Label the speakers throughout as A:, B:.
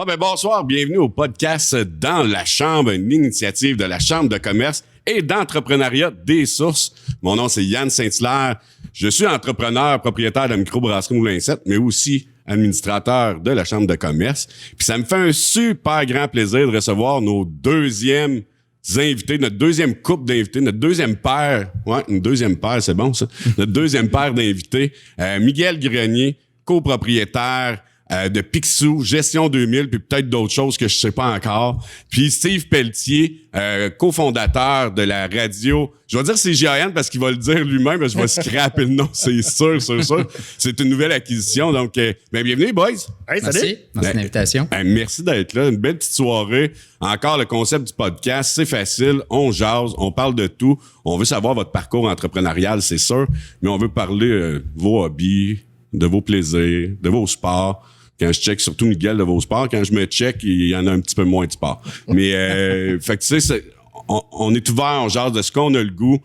A: Bon, bonsoir, bienvenue au podcast Dans la Chambre, une initiative de la Chambre de commerce et d'entrepreneuriat des sources. Mon nom, c'est Yann Saint-Hilaire. Je suis entrepreneur, propriétaire de la microbrasserie Moulin 7, mais aussi administrateur de la Chambre de commerce. Puis ça me fait un super grand plaisir de recevoir nos deuxièmes invités, notre deuxième couple d'invités, notre deuxième paire. Ouais, une deuxième paire, c'est bon ça. Notre deuxième paire d'invités. Miguel Grenier, copropriétaire de Picsou, Gestion 2000, puis peut-être d'autres choses que je sais pas encore. Puis Steve Pelletier, cofondateur de la radio. Je vais dire CJAN parce qu'il va le dire lui-même, mais je vais scraper le nom, c'est sûr. C'est une nouvelle acquisition. Donc, bienvenue, boys.
B: Hey, salut. Merci de l'invitation.
A: Merci d'être là. Une belle petite soirée. Encore le concept du podcast, c'est facile. On jase, on parle de tout. On veut savoir votre parcours entrepreneurial, c'est sûr, mais on veut parler de vos hobbies, de vos plaisirs, de vos sports. Quand je check, surtout Miguel, de vos sports, quand je me check, il y en a un petit peu moins de sport. Mais, fait que tu sais, on est ouvert, on jase de ce qu'on a le goût,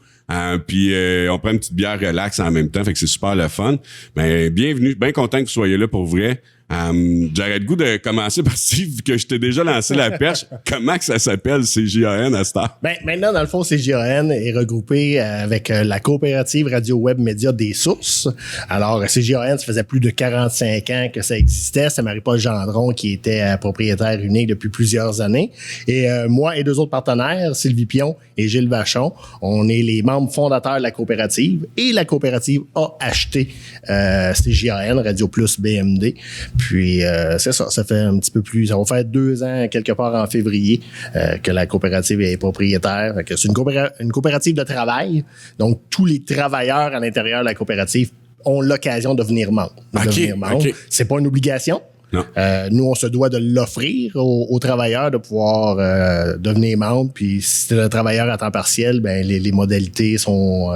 A: puis on prend une petite bière relax en même temps, fait que c'est super le fun. Ben, bienvenue, bien content que vous soyez là pour vrai. J'aurais le goût de commencer par Steve, vu que je t'ai déjà lancé la perche. Comment que ça s'appelle, CJAN à cette heure?
C: Ben, maintenant, dans le fond, CJAN est regroupé avec la coopérative Radio Web Média des Sources. Alors, CJAN, ça faisait plus de 45 ans que ça existait. C'est Marie-Paul Gendron qui était propriétaire unique depuis plusieurs années. Et moi et deux autres partenaires, Sylvie Pion et Gilles Vachon, on est les membres fondateurs de la coopérative. Et la coopérative a acheté CJAN, Radio Plus BMD. Puis, c'est ça, ça fait un petit peu plus... Ça va faire 2 ans, quelque part en février, que la coopérative est propriétaire. Fait que c'est une coopérative de travail. Donc, tous les travailleurs à l'intérieur de la coopérative ont l'occasion de devenir membres.
A: OK.
C: C'est pas une obligation. Nous, on se doit de l'offrir aux travailleurs de pouvoir devenir membre. Puis si c'est un travailleur à temps partiel, ben les modalités sont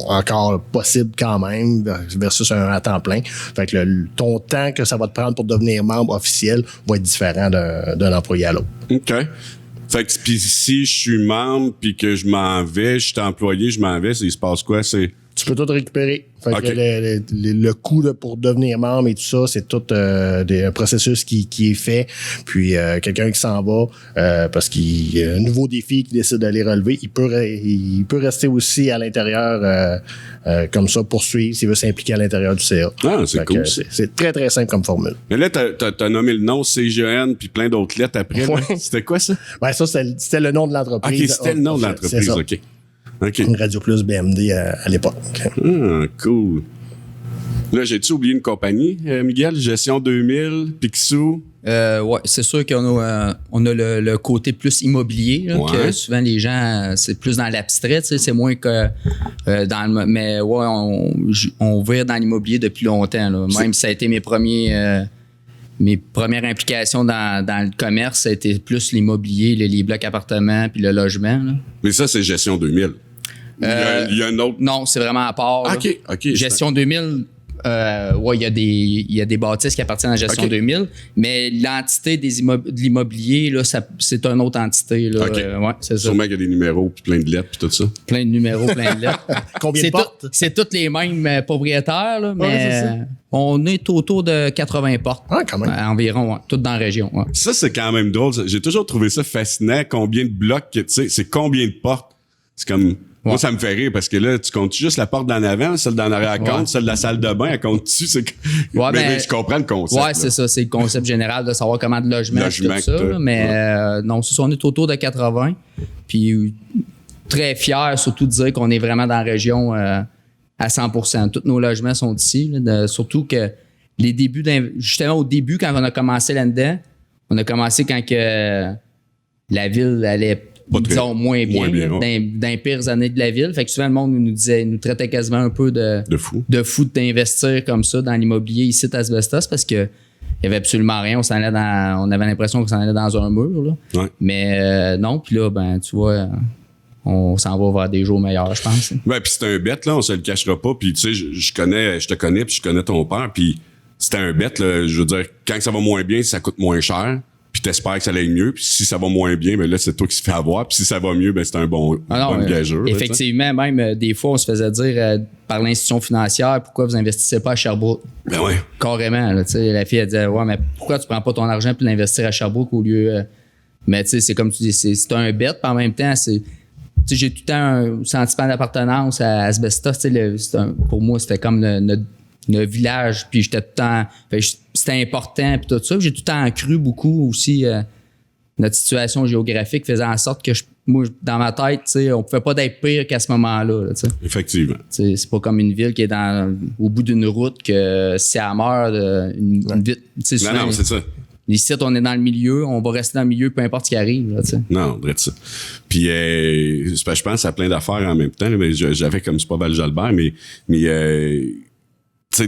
C: encore possibles quand même versus un à temps plein. Fait que ton temps que ça va te prendre pour devenir membre officiel va être différent d'un employé à l'autre.
A: OK. Fait que puis si je suis membre puis que je m'en vais, je suis employé, je m'en vais, il se passe quoi?
C: Tu peux tout récupérer. Fait que le coût pour devenir membre et tout ça, c'est tout un processus qui est fait. Puis quelqu'un qui s'en va parce qu'il y a un nouveau défi qu'il décide d'aller relever, il peut rester aussi à l'intérieur comme ça, poursuivre s'il veut s'impliquer à l'intérieur du CA.
A: Ah, c'est cool.
C: C'est très, très simple comme formule.
A: Mais là, t'as nommé le nom CGN puis plein d'autres lettres après.
C: Ouais.
A: C'était quoi ça?
C: Ben ça, c'était le nom de l'entreprise.
A: OK, c'était le nom de l'entreprise. OK.
C: Une Radio Plus BMD à l'époque.
A: Ah, cool. Là, j'ai-tu oublié une compagnie, Miguel? Gestion 2000, Picsou?
B: Ouais, c'est sûr qu'on a le côté plus immobilier, là, que souvent les gens, c'est plus dans l'abstrait, tu sais, c'est moins que mais ouais, on vire dans l'immobilier depuis longtemps, là. Même ça a été mes premières implications dans le commerce, ça a été plus l'immobilier, les blocs appartements puis le logement, là.
A: Mais ça, c'est Gestion 2000. Il y a un autre...
B: Non, c'est vraiment à part.
A: OK.
B: Gestion 2000, ouais, il y a des bâtisses qui appartiennent à Gestion 2000, mais l'entité de l'immobilier, là, c'est une autre entité. Là. Ouais, c'est ça.
A: Sûrement qu'il y a des numéros, puis plein de lettres, puis tout ça.
B: Plein de numéros, plein de lettres.
C: Combien de portes?
B: C'est tous les mêmes propriétaires, là, mais on est autour de 80 portes.
C: Ah, quand même.
B: Environ, toutes dans la région. Ouais.
A: Ça, c'est quand même drôle. J'ai toujours trouvé ça fascinant. Combien de blocs, tu sais, c'est combien de portes? C'est comme... Moi, ça me fait rire parce que là, tu comptes juste la porte d'en avant, celle d'en arrière compte, celle de la salle de bain, elle compte-tu? Mais je comprends le concept.
B: Ouais, c'est ça. C'est le concept général de savoir comment de logement tout ça. Là, mais non, c'est ça, on est autour de 80. Puis très fiers, surtout de dire qu'on est vraiment dans la région à 100%. Tous nos logements sont ici. Là, surtout que les débuts, justement au début, quand on a commencé là-dedans, on a commencé quand que la ville allait... disons moins bien dans les pires années de la ville. Fait que souvent le monde nous traitait quasiment un peu de fou d'investir comme ça dans l'immobilier ici à Asbestos parce que il y avait absolument rien. On avait l'impression qu'on s'en allait dans un mur. Là.
A: Ouais.
B: Mais non, puis là, ben tu vois, on s'en va vers des jours meilleurs, je pense.
A: Ouais, puis c'était un bet, là, on se le cachera pas. Puis tu sais, je te connais, puis je connais ton père, puis c'était un bet, là, je veux dire, quand ça va moins bien, ça coûte moins cher. Puis t'espères que ça aille mieux. Puis si ça va moins bien, ben là, c'est toi qui se fais avoir. Puis si ça va mieux, ben c'est un bon gageur.
B: Effectivement, même des fois, on se faisait dire par l'institution financière, pourquoi vous investissez pas à Sherbrooke?
A: Ben ouais.
B: Carrément. Là, la fille, elle disait, ouais, mais pourquoi tu prends pas ton argent puis l'investir à Sherbrooke au lieu... Mais tu sais, c'est comme tu dis, c'est un bet, puis en même temps, j'ai tout le temps un sentiment d'appartenance à Asbestos. Pour moi, c'était comme le village, puis j'étais tout le temps... C'était important, puis tout ça. J'ai tout le temps cru beaucoup aussi... notre situation géographique faisait en sorte que moi, dans ma tête, on pouvait pas être pire qu'à ce moment-là. Là,
A: effectivement.
B: C'est pas comme une ville qui est au bout d'une route que si elle meurt, une vite.
A: Non, c'est ça.
B: Ici, on est dans le milieu, on va rester dans le milieu peu importe ce qui arrive. Là,
A: non, on dirait ça. Puis, je pense à plein d'affaires en même temps. Là, mais j'avais comme c'est pas Val-Jalbert, mais tu sais,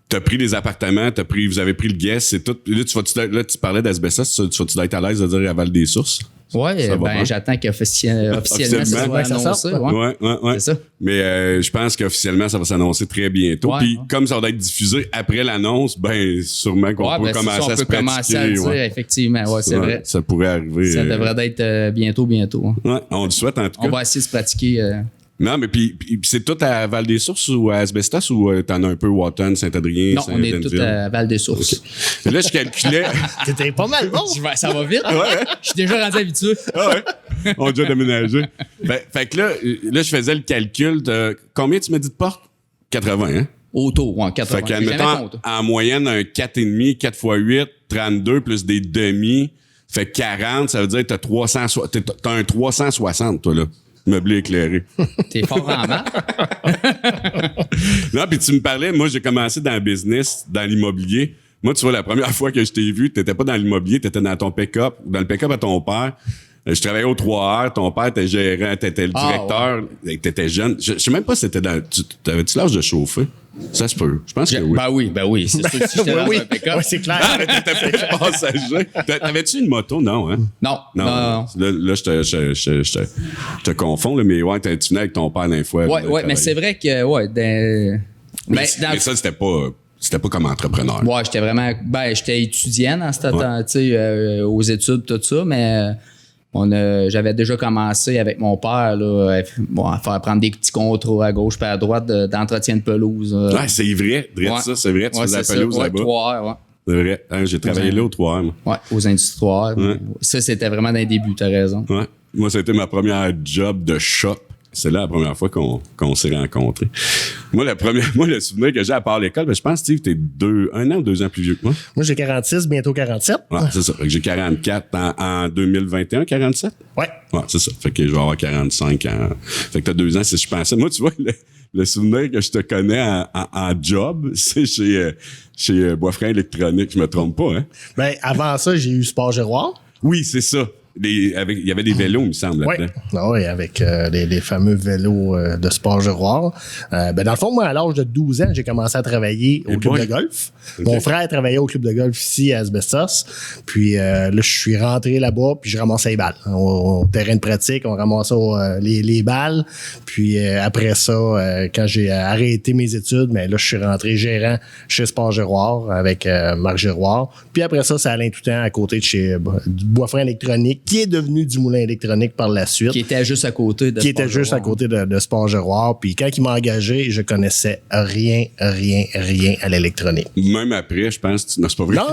A: t'as pris des appartements, vous avez pris le guest, c'est tout. Là, tu parlais d'Asbestos, tu vas-tu être à l'aise de dire à Val-des-Sources?
B: Oui, j'attends qu'officiellement ça soit annoncé.
A: Ouais.
B: C'est ça.
A: Mais je pense qu'officiellement, ça va s'annoncer très bientôt. Puis comme ça va être diffusé après l'annonce, ben sûrement qu'on peut commencer à se pratiquer.
B: Commencer à le dire, effectivement. Ouais, c'est vrai.
A: Ça pourrait arriver.
B: Ça devrait être bientôt.
A: Ouais, on le souhaite en tout cas.
B: On va essayer de se pratiquer.
A: Non, mais puis c'est tout à Val-des-Sources ou à Asbestos ou t'en as un peu Watton, Saint-Adrien,
B: non, on est tout à Val-des-Sources.
A: Okay. Là, je calculais...
C: C'était pas mal bon.
B: Ça va vite.
A: Ouais.
B: Je suis déjà rendu habitué.
A: Ouais. On a déjà déménagé. Fait que là, je faisais le calcul de... Combien tu m'as dit de portes? 80, hein?
B: Autour, ouais, 80.
A: Fait qu'admettons, en moyenne, un 4,5, 4 x 8, 32, plus des demi, fait 40, ça veut dire que t'as un 360, toi, là. Meublé éclairé.
B: T'es fort en main.
A: Non, puis tu me parlais, moi, j'ai commencé dans le business, dans l'immobilier. Moi, tu vois, la première fois que je t'ai vu, t'étais pas dans l'immobilier, t'étais dans ton pick-up, dans le pick-up à ton père. Je travaillais au 3R, ton père était gérant, t'étais le directeur, t'étais jeune. Je sais même pas si t'étais dans... T'avais-tu l'âge de chauffer? Ça se peut. Je pense que oui.
B: Ben oui. C'est sûr que si j'étais dans un pick-up.
C: Oui, c'est clair.
A: T'étais pas passager. T'avais-tu une moto? Non, hein?
B: Non.
A: Là, je te confonds, là, mais ouais, tu venais avec ton père d'un fois.
B: Ouais, mais c'est vrai que,
A: mais ça, c'était pas comme entrepreneur.
B: Ouais, j'étais vraiment... j'étais étudiant dans ce temps, tu sais, aux études, tout ça, mais... j'avais déjà commencé avec mon père là, à faire prendre des petits contrats à gauche et à droite d'entretien de pelouse.
A: Ouais, c'est vrai. Ça, c'est vrai. Tu faisais la pelouse là-bas.
B: 3R,
A: c'est vrai. Hein, j'ai travaillé là au 3R. Moi.
B: Ouais, aux industries. Ça, c'était vraiment dans les débuts, t'as raison.
A: Ouais. Moi, c'était ma première job de shop. C'est là la première fois qu'on s'est rencontrés. Moi, le souvenir que j'ai à part l'école, je pense, Steve, t'es 1 an ou 2 ans plus vieux que moi.
C: Moi, j'ai 46, bientôt 47.
A: Ouais, c'est ça. Fait que j'ai 44 en 2021, 47?
C: Ouais.
A: Ouais, c'est ça. Fait que je vais avoir 45 ans. Fait que t'as 2 ans, si je pensais. Moi, tu vois, le souvenir que je te connais en job, c'est chez Boisfranc Électronique. Je me trompe pas, hein?
C: Ben, avant ça, j'ai eu Sport Giroir.
A: Oui, c'est ça. Il y avait des vélos, il me semble, là-dedans.
C: Oui, avec les fameux vélos de Sport Giroir. Dans le fond, moi, à l'âge de 12 ans, j'ai commencé à travailler au club de golf. Okay. Mon frère travaillait au club de golf ici à Asbestos. Puis là, je suis rentré là-bas, puis je ramassais les balles. Au terrain de pratique, on ramassait les balles. Puis après ça, quand j'ai arrêté mes études, là, je suis rentré gérant chez Sport Giroir avec Marc Giroir. Puis après ça allait tout le temps à côté de chez Boisfranc Électronique, qui est devenu du Moulin Électronique par la suite.
B: Qui était juste à côté
C: de Sport Giroir. Puis quand il m'a engagé, je connaissais rien à l'électronique.
A: Même après, je pense... Non, c'est pas vrai.
C: Non,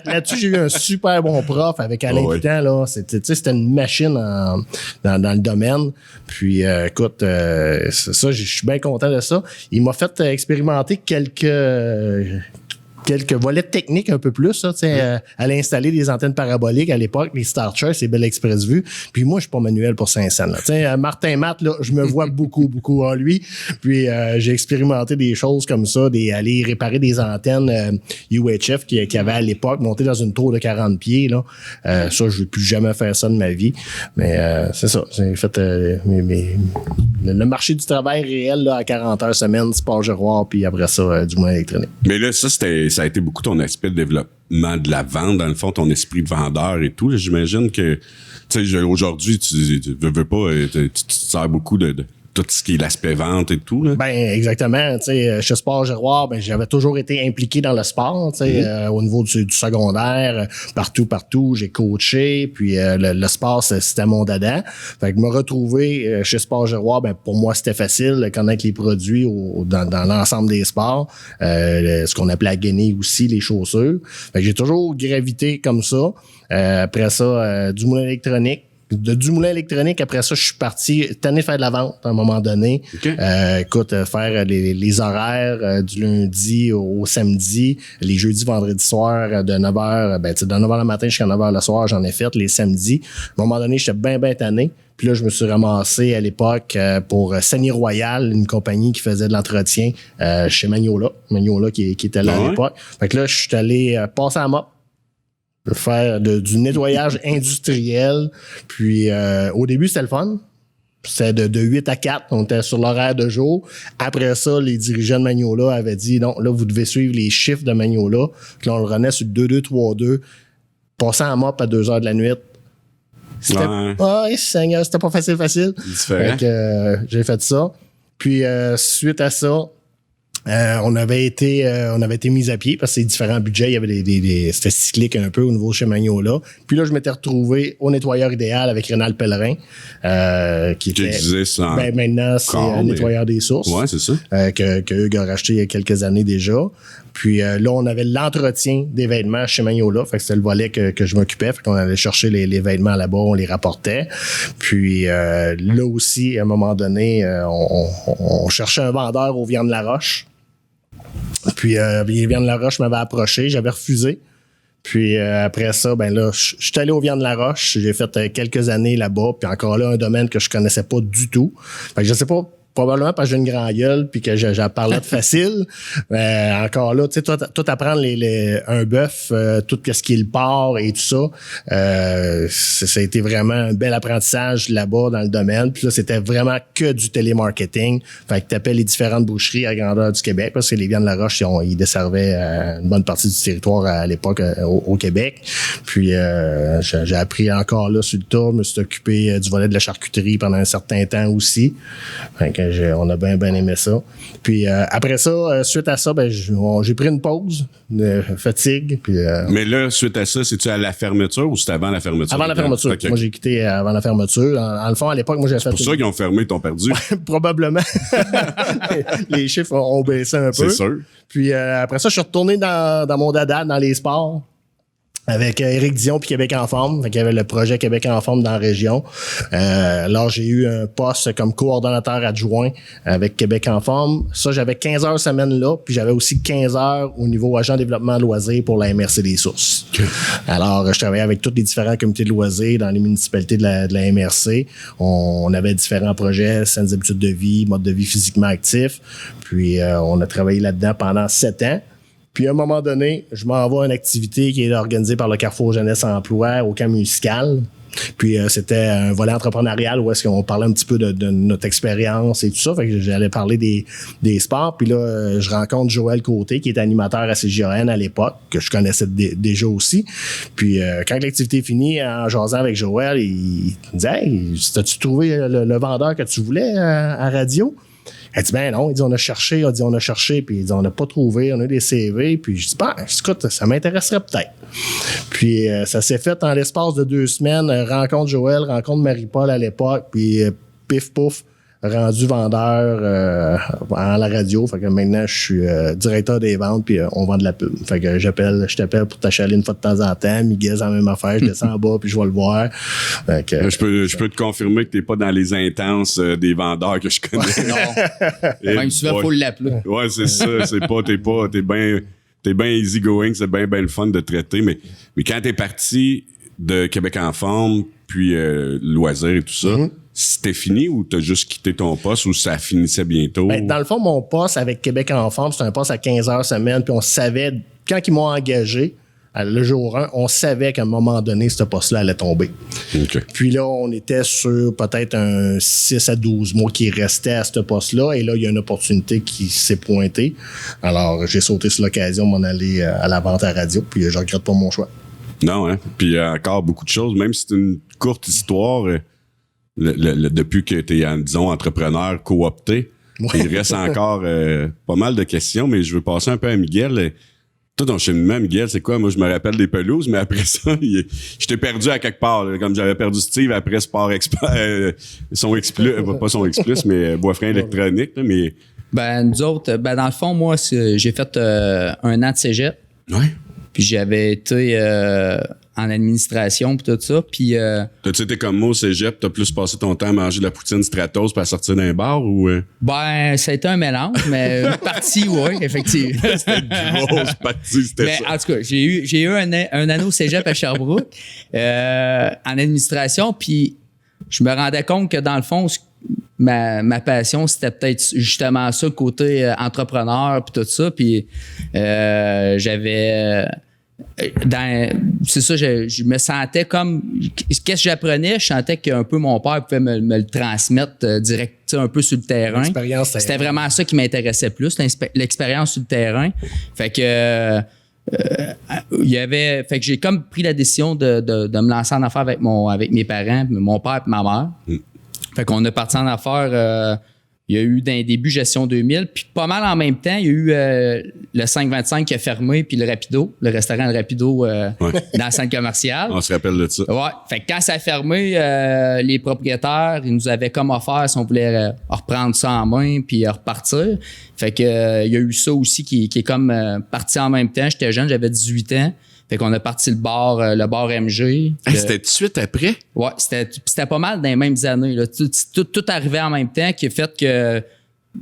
C: là-dessus, j'ai eu un super bon prof avec Alain Coutan. Là. C'était une machine dans le domaine. Puis, écoute, ça, je suis bien content de ça. Il m'a fait expérimenter quelques volets techniques un peu plus, à l'installer des antennes paraboliques à l'époque, les Starcher, c'est Bell Express Vue. Puis moi, je suis pas manuel pour Saint-Saëns. Martin Matt, là, je me vois beaucoup en lui. Puis j'ai expérimenté des choses comme ça, aller réparer des antennes UHF qu'il y avait à l'époque, monter dans une tour de 40 pieds. Là. Ça, je vais plus jamais faire ça de ma vie. Mais c'est ça. J'ai fait le marché du travail réel là, à 40 heures semaine, Sport Giroir, puis après ça, du Moulin Électronique.
A: Mais là, ça a été beaucoup ton aspect de développement de la vente, dans le fond, ton esprit de vendeur et tout. Là, j'imagine que, tu sais, aujourd'hui, tu veux pas, tu te sers beaucoup de tout ce qui est l'aspect vente et tout, là.
C: Ben, exactement. Tu sais, chez Sport Giroir, ben, j'avais toujours été impliqué dans le sport, tu sais, au niveau du secondaire, partout, j'ai coaché, puis le sport, c'était mon dada. Fait que me retrouver chez Sport Giroir, ben, pour moi, c'était facile de connaître les produits dans l'ensemble des sports, ce qu'on appelait à Guenille aussi, les chaussures. Fait que j'ai toujours gravité comme ça. Après ça, du moulin électronique. Du moulin électronique, après ça, je suis parti tanné faire de la vente à un moment donné.
A: Okay.
C: Faire les horaires du lundi au samedi, les jeudis, vendredis soir de 9h, de 9h le matin jusqu'à 9h le soir, j'en ai fait les samedis. À un moment donné, j'étais bien tanné. Puis là, je me suis ramassé à l'époque pour Sani Royal, une compagnie qui faisait de l'entretien chez Magnola. Magnola qui était là à l'époque. Fait que là, je suis allé passer à la mop. Faire du nettoyage industriel. Puis au début, c'était le fun. C'était de 8 à 4. On était sur l'horaire de jour. Après ça, les dirigeants de Magnola avaient dit non, là, vous devez suivre les chiffres de Magnola. Puis là, on le renaît sur 2-2-3-2. Passant à mop à 2h de la nuit. C'était pas facile. Fait que, j'ai fait ça. Puis suite à ça, on avait été mis à pied parce que c'est différents budgets. Il y avait c'était cyclique un peu au niveau de chez Magnola. Puis là, je m'étais retrouvé au nettoyeur idéal avec Rénal Pellerin, qui était.
A: Ça
C: maintenant, c'est un nettoyeur des sources.
A: Ouais, c'est ça.
C: Que Hugues a racheté il y a quelques années déjà. Puis là, on avait l'entretien des vêtements chez Magnola. Fait que c'était le volet que je m'occupais. Fait qu'on allait chercher les vêtements là-bas, on les rapportait. Puis là aussi, à un moment donné, on cherchait un vendeur au Viandes Laroche. Puis Viandes Laroche m'avait approché, j'avais refusé. Puis après ça, ben là, je suis allé au Viandes Laroche, j'ai fait quelques années là-bas, puis encore là, un domaine que je connaissais pas du tout. Fait que je sais pas, probablement parce que j'ai une grande gueule puis que j'ai parlé de facile. Mais encore là, tu sais, tout apprendre un bœuf, tout ce qui est le porc et tout ça, ça a été vraiment un bel apprentissage là-bas dans le domaine. Puis là, c'était vraiment que du télémarketing. Fait que t'appelles les différentes boucheries à grandeur du Québec parce que les Viandes Laroche, ils desservaient une bonne partie du territoire à l'époque au Québec. Puis j'ai appris encore là sur le tas, je me suis occupé du volet de la charcuterie pendant un certain temps aussi. Fait que on a bien aimé ça. Puis après ça, suite à ça, ben j'ai pris une pause de fatigue. Puis,
A: mais là, suite à ça, c'est-tu à la fermeture ou c'était avant la fermeture?
C: Avant la fermeture. Okay. Moi, j'ai quitté avant la fermeture. En le fond, à l'époque, moi, j'ai fait...
A: C'est pour ça qu'ils ont fermé, t'ont perdu.
C: Probablement. Les chiffres ont baissé un peu.
A: C'est sûr.
C: Puis après ça, je suis retourné dans mon dada, dans les sports. Avec Éric Dion puis Québec en forme. Fait qu'il y avait le projet Québec en forme dans la région. Là, j'ai eu un poste comme coordonnateur adjoint avec Québec en forme. Ça, j'avais 15 heures semaine là, puis j'avais aussi 15 heures au niveau agent développement loisirs pour la MRC des Sources. Okay. Alors, je travaillais avec tous les différents comités de loisirs dans les municipalités de la MRC. On avait différents projets, saines habitudes de vie, mode de vie physiquement actif. Puis, on a travaillé là-dedans pendant 7 ans. Puis, à un moment donné, je m'en vais à une activité qui est organisée par le Carrefour Jeunesse Emploi au camp musical. Puis, c'était un volet entrepreneurial où est-ce qu'on parlait un petit peu de notre expérience et tout ça. Fait que j'allais parler des sports. Puis là, je rencontre Joël Côté, qui est animateur à CJAN à l'époque, que je connaissais déjà aussi. Puis, quand l'activité est finie, en jasant avec Joël, il me disait « Hey, as-tu trouvé le vendeur que tu voulais à radio? » Elle dit, ben non, il dit, on a cherché, puis il dit, on n'a pas trouvé, on a des CV, puis je dis, ben, écoute, ça m'intéresserait peut-être. Puis ça s'est fait en l'espace de 2 semaines, rencontre Joël, rencontre Marie-Paul à l'époque, puis pif pouf, rendu vendeur à la radio. Fait que maintenant, je suis directeur des ventes, puis on vend de la pub. Fait que je t'appelle pour t'achaler une fois de temps en temps. Miguel, c'est la même affaire. Je descends en bas, puis je vais le voir. Fait que,
A: je peux te confirmer que t'es pas dans les intenses des vendeurs que je connais.
B: Non. Même souvent, faut l'appeler.
A: Ouais, c'est ça. T'es bien easy going. C'est bien le fun de traiter. Mais quand t'es parti de Québec en forme, puis loisirs et tout ça, c'était fini ou t'as juste quitté ton poste ou ça finissait bientôt?
C: Ben, dans le fond, mon poste avec Québec en forme, c'est un poste à 15 heures semaine, puis on savait, quand ils m'ont engagé, le jour 1, on savait qu'à un moment donné, ce poste-là allait tomber.
A: Okay.
C: Puis là, on était sur peut-être un 6 à 12 mois qui restait à ce poste-là, et là, il y a une opportunité qui s'est pointée. Alors, j'ai sauté sur l'occasion de m'en aller à la vente à radio, puis je regrette pas mon choix.
A: Non, hein? Puis il y a encore beaucoup de choses, même si c'est une courte histoire... depuis que tu es, disons, entrepreneur coopté, il reste encore pas mal de questions, mais je veux passer un peu à Miguel. Toi, ton cheminement, Miguel, c'est quoi? Moi, je me rappelle des pelouses, mais après ça, je t'ai perdu à quelque part. Là, comme j'avais perdu Steve après Sport son X+, pas son X+, mais Boisfrain électronique. Là, mais...
B: Nous autres, dans le fond, moi, j'ai fait 1 an de cégep.
A: Ouais.
B: Puis j'avais été en administration puis tout ça. Puis
A: t'as-tu été comme moi au cégep, t'as plus passé ton temps à manger de la poutine Stratos puis à sortir d'un bar ou...
B: ça a été un mélange, mais une partie, oui, effectivement.
A: C'était une grosse partie, c'était
B: mais,
A: ça.
B: En tout cas, j'ai eu un anneau cégep à Sherbrooke en administration, puis je me rendais compte que dans le fond, ma passion, c'était peut-être justement ça, côté entrepreneur puis tout ça. Puis j'avais... c'est ça, je me sentais comme... Qu'est-ce que j'apprenais? Je sentais qu'un peu mon père pouvait me le transmettre direct, un peu sur le terrain. C'était vraiment ça qui m'intéressait plus, l'expérience sur le terrain. Fait que... fait que j'ai comme pris la décision de me lancer en affaires avec mes parents, mon père et ma mère. Fait qu'on est parti en affaires. Il y a eu d'un début gestion 2000, puis pas mal en même temps, il y a eu le 525 qui a fermé, puis le Rapido, le restaurant Le Rapido dans le centre commercial.
A: On se rappelle de ça.
B: Ouais. Fait que quand ça a fermé, les propriétaires, ils nous avaient comme offert si on voulait reprendre ça en main puis repartir. Fait que il y a eu ça aussi qui est comme parti en même temps. J'étais jeune, j'avais 18 ans. Fait qu'on a parti le bar MG.
A: C'était tout de suite après?
B: Ouais, c'était pas mal dans les mêmes années. Là. Tout arrivait en même temps, qui a fait que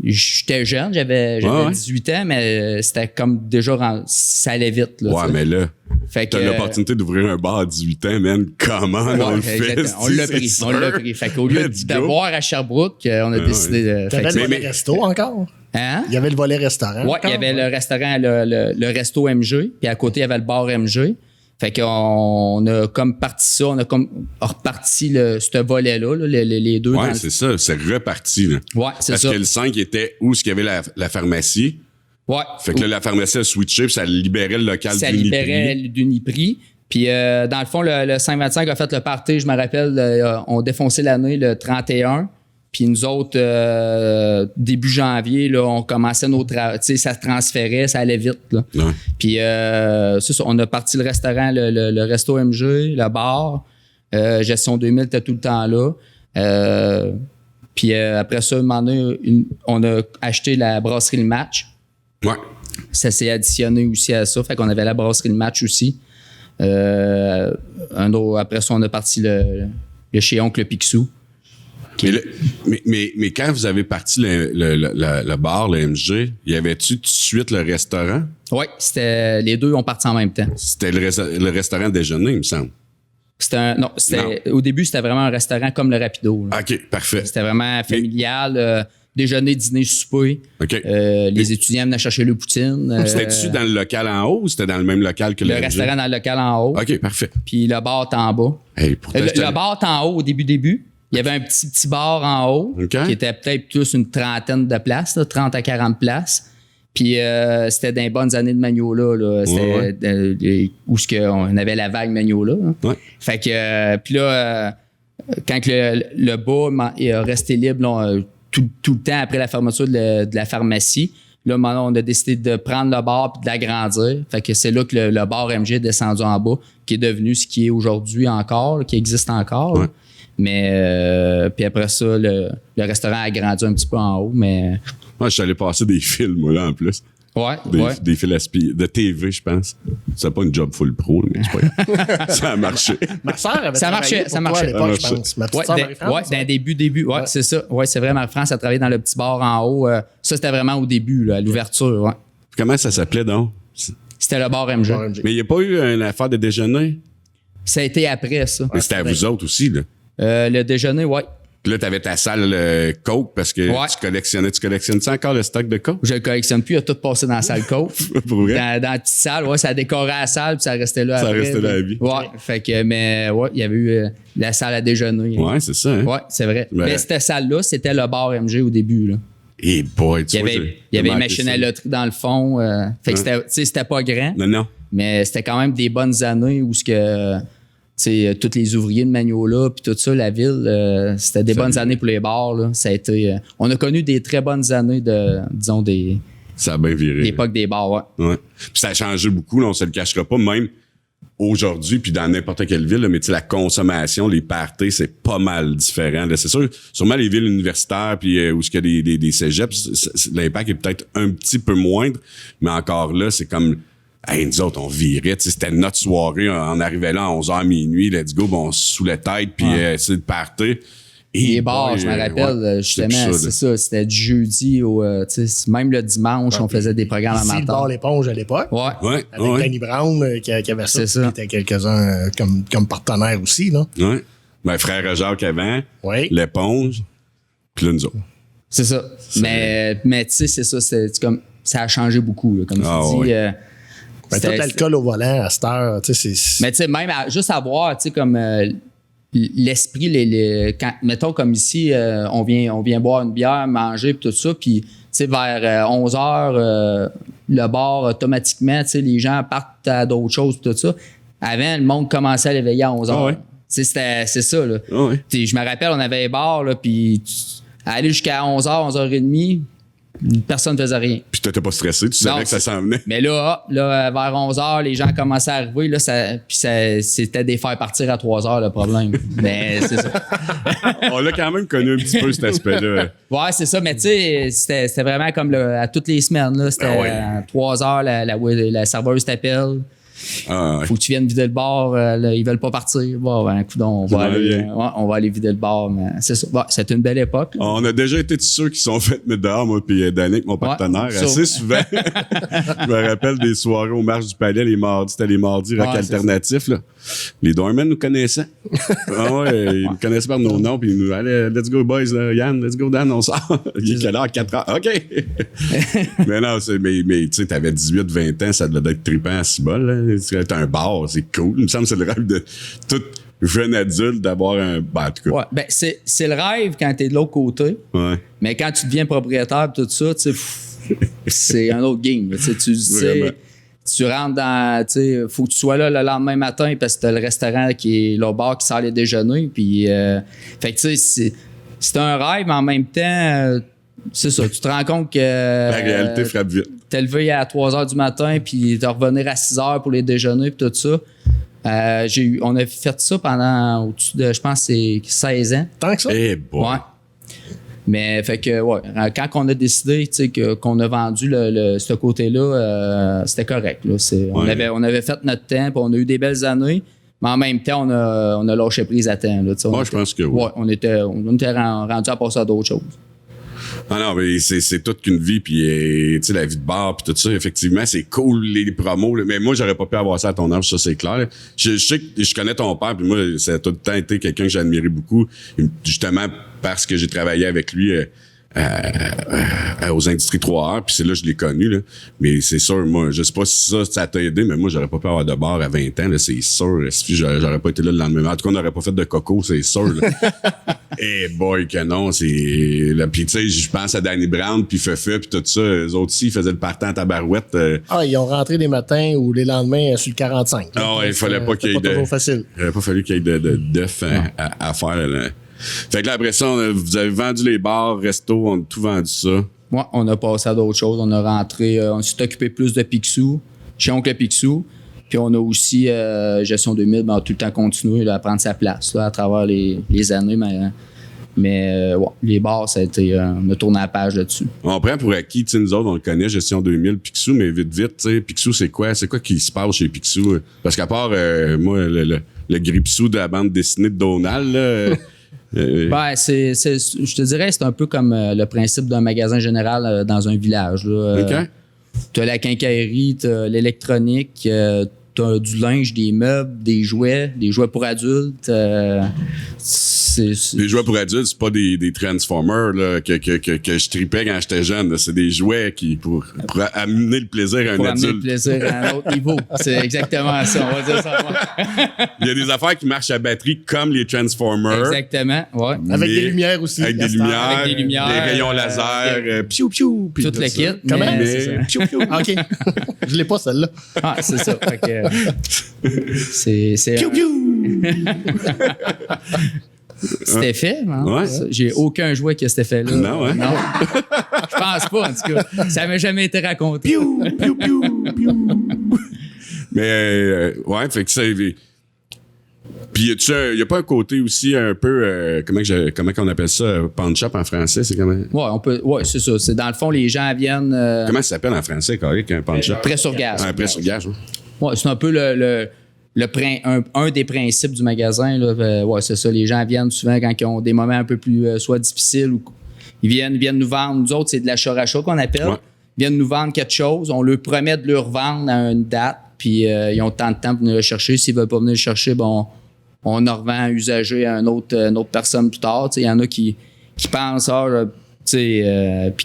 B: j'étais jeune, j'avais 18 ans, mais c'était comme déjà, ça allait vite. Là,
A: ouais, mais là,
B: fait
A: t'as l'opportunité d'ouvrir un bar à 18 ans, man. Comment on le fait?
B: On l'a pris. Fait qu'au lieu de boire à Sherbrooke, on a décidé de...
C: T'avais le volet resto encore?
B: Hein?
C: Il y avait le volet restaurant.
B: Ouais, il y avait le restaurant, le resto MG, puis à côté, il y avait le bar MG. Fait qu'on a comme parti ça, on a comme reparti ce volet-là, les deux.
A: Ouais, c'est ça, c'est reparti. Là.
B: Ouais, c'est ça.
A: Parce que le 5 était où il y avait la pharmacie.
B: Ouais.
A: Fait que là, la pharmacie a switché, puis ça libérait le local
B: d'Uniprix. Ça libérait d'Uniprix. Puis dans le fond, le 525 a fait le party, je me rappelle, on défonçait l'année le 31. Puis nous autres, début janvier, là, on commençait nos travaux. Tu sais, ça se transférait, ça allait vite. Là.
A: Ouais.
B: Puis c'est ça, on a parti le restaurant, le resto MG, le bar. Gestion 2000 était tout le temps là. Puis après ça, on a acheté la brasserie Le Match.
A: Ouais.
B: Ça s'est additionné aussi à ça. Fait qu'on avait la brasserie Le Match aussi. Après ça, on a parti le chez Oncle Picsou.
A: Mais quand vous avez parti le bar, le MG, y avait-tu tout de suite le restaurant?
B: Oui, les deux ont parti en même temps.
A: C'était le restaurant déjeuner, il me semble.
B: Au début, c'était vraiment un restaurant comme le Rapido. Là.
A: OK, parfait.
B: C'était vraiment familial. Déjeuner, dîner, souper.
A: OK.
B: Les étudiants venaient chercher le poutine.
A: C'était-tu dans le local en haut ou c'était dans le même local que le MG?
B: Restaurant dans le local en haut.
A: OK, parfait.
B: Puis le bar est en bas.
A: Hey,
B: le bar est en haut au début. Il y avait un petit bar en haut qui était peut-être plus une trentaine de places, là, 30 à 40 places. Puis c'était dans les bonnes années de Magnola. Là. C'était où on avait la vague Magnola.
A: Ouais.
B: Fait que, puis là, quand le bas est resté libre là, tout le temps après la fermeture de la pharmacie, là, maintenant, on a décidé de prendre le bar et de l'agrandir. Fait que c'est là que le bar MG est descendu en bas, qui est devenu ce qui est aujourd'hui encore, là, qui existe encore.
A: Ouais.
B: Mais puis après ça, le restaurant a grandi un petit peu en haut, mais...
A: Moi, je suis allé passer des films, moi, là, en plus.
B: Ouais,
A: des fils de TV, je pense. C'est pas une job full pro, mais c'est pas grave. Ça a marché.
C: Ma sœur avait
B: ça marchait à
C: l'époque, je pense. Ma petite sœur Marie-France.
B: Ouais, d'un début. Ouais, c'est ça. Ouais, c'est vrai, Marie-France a travaillé dans le petit bar en haut. Ça, c'était vraiment au début, là, à l'ouverture, ouais.
A: Comment ça s'appelait, donc?
B: C'était le bar MG.
A: Mais il n'y a pas eu une affaire de déjeuner?
B: Ça a été après, ça.
A: Mais c'était à vous autres aussi, là.
B: Le déjeuner, ouais.
A: Puis là, t'avais ta salle Coke parce que tu collectionnes ça encore, le stock de Coke?
B: Je le collectionne plus, il a tout passé dans la salle Coke.
A: Pour vrai?
B: Dans la petite salle, ouais, ça décorait la salle, puis ça restait là
A: ça
B: après.
A: Ça restait là à vie.
B: Ouais, fait que, mais ouais, il y avait eu la salle à déjeuner.
A: Ouais, c'est ça. Hein?
B: Ouais, c'est vrai. Mais cette salle-là, c'était le bar MG au début, là.
A: Et boy, tu vois,
B: il y avait une machine à loterie dans le fond. Fait que c'était pas grand.
A: Non.
B: Mais c'était quand même des bonnes années où tous les ouvriers de Magnolia, puis tout ça, la ville, c'était des bonnes années pour les bars. Là. Ça a été, on a connu des très bonnes années
A: ça a bien viré.
B: L'époque des bars, ouais.
A: Puis ça a changé beaucoup, là, on se le cachera pas, même aujourd'hui, puis dans n'importe quelle ville, là, mais la consommation, les parties, c'est pas mal différent. Là. C'est sûr, sûrement les villes universitaires, puis où il y a des cégeps, l'impact est peut-être un petit peu moindre, mais encore là, c'est comme... Hey, nous autres, on virait, c'était notre soirée, on arrivait là à 11h minuit, let's go, bon, on se saoulait tête, puis c'est le party.
B: Et les bars, je me rappelle, justement, c'est ça, c'était du jeudi au, même le dimanche, on faisait des programmes à matin.
C: Le bar L'Éponge à l'époque.
B: Ouais.
C: Avec Danny Brown qui avait ça. Qui était quelques-uns comme partenaires aussi, là.
A: Ouais. Ben, frère Jacques avant, L'Éponge, puis là, nous autres.
B: C'est ça. Mais tu sais, c'est ça, c'est comme, ça a changé beaucoup, là, comme tu dis.
C: Tout l'alcool au volant à cette heure, tu sais, c'est...
B: Mais tu sais, même juste à voir, tu sais, comme l'esprit, mettons comme ici, on vient boire une bière, manger, puis tout ça, puis tu sais, vers 11 heures, le bar, automatiquement, tu sais, les gens partent à d'autres choses, puis tout ça. Avant, le monde commençait à l'éveiller à 11 heures. C'est ça, là. Je me rappelle, on avait les bars, là, puis aller jusqu'à 11 heures, 11h30, personne ne faisait rien.
A: Puis t'étais pas stressé, tu savais que ça s'en venait.
B: Mais là, vers 11h, les gens commençaient à arriver. Là, c'était des faire partir à 3h le problème. Mais c'est ça.
A: On l'a quand même connu un petit peu cet aspect-là.
B: Ouais, c'est ça. Mais tu sais, c'était vraiment comme à toutes les semaines. Là, c'était à 3h, la serveuse t'appelle. Faut que tu viennes vider le bar. Là, ils veulent pas partir. Bon, ben, coudonc, on va aller vider le bar. Mais c'est ça. Bon, c'était une belle époque.
A: On a déjà été ceux qui sont fait mettre dehors, moi puis Danick, mon partenaire, assez souvent. Je me rappelle des soirées au Marche du Palais, les mardis. C'était les mardis rock alternatif. Là. Les Doormen nous connaissaient. Ils nous connaissaient par nos noms. Puis ils nous allaient, let's go boys, là, Yann, let's go Dan, on sort. Il est quelle heure? 4h. OK. Mais non, mais tu sais, t'avais 18-20 ans, ça devait être trippant à Cibol. Là. T'as un bar, c'est cool. Il me semble que c'est le rêve de tout jeune adulte d'avoir un bar, en tout cas.
B: Ouais, ben c'est le rêve quand t'es de l'autre côté.
A: Ouais.
B: Mais quand tu deviens propriétaire tout ça, tu sais, c'est un autre game. Tu sais, tu rentres dans, tu sais, faut que tu sois là le lendemain matin parce que t'as le restaurant qui est le bar qui sort les déjeuners. Puis, fait que tu sais, c'est un rêve, mais en même temps, c'est ça. Tu te rends compte que
A: la réalité frappe vite.
B: T'es levé à 3h du matin, puis de revenir à 6h pour les déjeuners, puis tout ça. On a fait ça pendant au-dessus de, je pense, c'est 16 ans.
C: Tant que ça?
A: Eh bon.
B: Ouais. Mais fait que, quand on a décidé, tu sais, qu'on a vendu ce côté-là, c'était correct. Là. On avait fait notre temps, puis on a eu des belles années, mais en même temps, on a lâché prise à temps. Là,
A: moi, je pense que oui.
B: Ouais, on était rendu à passer à d'autres choses.
A: Non, mais c'est toute qu'une vie, puis tu sais, la vie de bar, puis tout ça, effectivement, c'est cool, les promos, là, mais moi, j'aurais pas pu avoir ça à ton âge, ça, c'est clair. Là. Je sais que je connais ton père, puis moi, ça a tout le temps été quelqu'un que j'ai admiré beaucoup, justement parce que j'ai travaillé avec lui aux Industries 3R, puis c'est là que je l'ai connu, là. Mais c'est sûr, moi, je sais pas si ça t'a aidé, mais moi, j'aurais pas pu avoir de bar à 20 ans, là, c'est sûr. Si j'aurais pas été là le lendemain. En tout cas, on n'aurait pas fait de coco, c'est sûr, là. Eh boy, que non, c'est... Là, puis tu sais, je pense à Danny Brown, puis Fefe, puis tout ça. Eux autres aussi, ils faisaient le partant à tabarouette.
C: Ils ont rentré les matins ou les lendemains sur le 45.
A: Il fallait pas qu'il y ait
C: de... toujours facile.
A: Il n'aurait pas fallu qu'il y ait d'œufs à faire, là. Fait que là, après ça, vous avez vendu les bars, restos, on a tout vendu ça.
B: Ouais, on a passé à d'autres choses. On a rentré, on s'est occupé plus de Picsou, chez Oncle Picsou. Puis on a aussi, Gestion 2000, on a tout le temps continué là, à prendre sa place là, à travers les années. Mais les bars, ça a été, on a tourné la page là-dessus.
A: On prend pour acquis, tu sais, nous autres, on le connaît, Gestion 2000, Picsou, mais vite, tu sais, Picsou, c'est quoi? C'est quoi qui se passe chez Picsou? Parce qu'à part, moi, le Gripsou de la bande dessinée de Donald, là...
B: je te dirais, c'est un peu comme le principe d'un magasin général dans un village. Là.
A: OK.
B: T'as la quincaillerie, t'as l'électronique, t'as du linge, des meubles, des jouets pour adultes.
A: Les jouets pour adultes, c'est pas des Transformers là, que je tripais quand j'étais jeune. Là. C'est des jouets pour amener le plaisir à un adulte.
B: Pour amener le plaisir à un autre niveau. C'est exactement ça, on va dire ça.
A: Il y a des affaires qui marchent à batterie comme les Transformers.
B: Exactement, ouais.
C: Avec des lumières aussi.
A: Avec des lumières, des rayons laser, piou-piou.
B: Tout le kit.
C: Comment?
A: Piou-piou.
C: OK. Je l'ai pas, celle-là.
B: C'est ça. Fait que, c'est
A: piou-piou.
B: Cet effet, hein?
A: Ouais.
B: J'ai aucun jouet qui a cet effet-là.
A: Non, hein?
B: Non. Je pense pas, en tout cas. Ça m'a jamais été raconté.
A: Piou, piou, piou, piou. Mais, ouais, fait que c'est... Puis, il n'y a pas un côté aussi un peu... comment on appelle ça? Punch-up en français, c'est comment?
B: Ouais, c'est ça. C'est, dans le fond, les gens viennent...
A: Comment ça s'appelle en français, Carrick, un punch-up?
B: Presse-sur-gaz.
A: Un presse-sur-gaz, oui.
B: Ouais, c'est un peu un des principes du magasin. Là. Ouais, c'est ça. Les gens viennent souvent quand ils ont des moments un peu plus soit difficiles ou ils viennent nous vendre. Nous autres, c'est de l'achat-rachat qu'on appelle.
A: Ouais.
B: Ils viennent nous vendre quelque chose. On leur promet de leur vendre à une date. Puis ils ont tant de temps pour venir le chercher. S'ils ne veulent pas venir le chercher, bon, on en revend usagé à une autre personne plus tard. Il y en a qui pensent, puis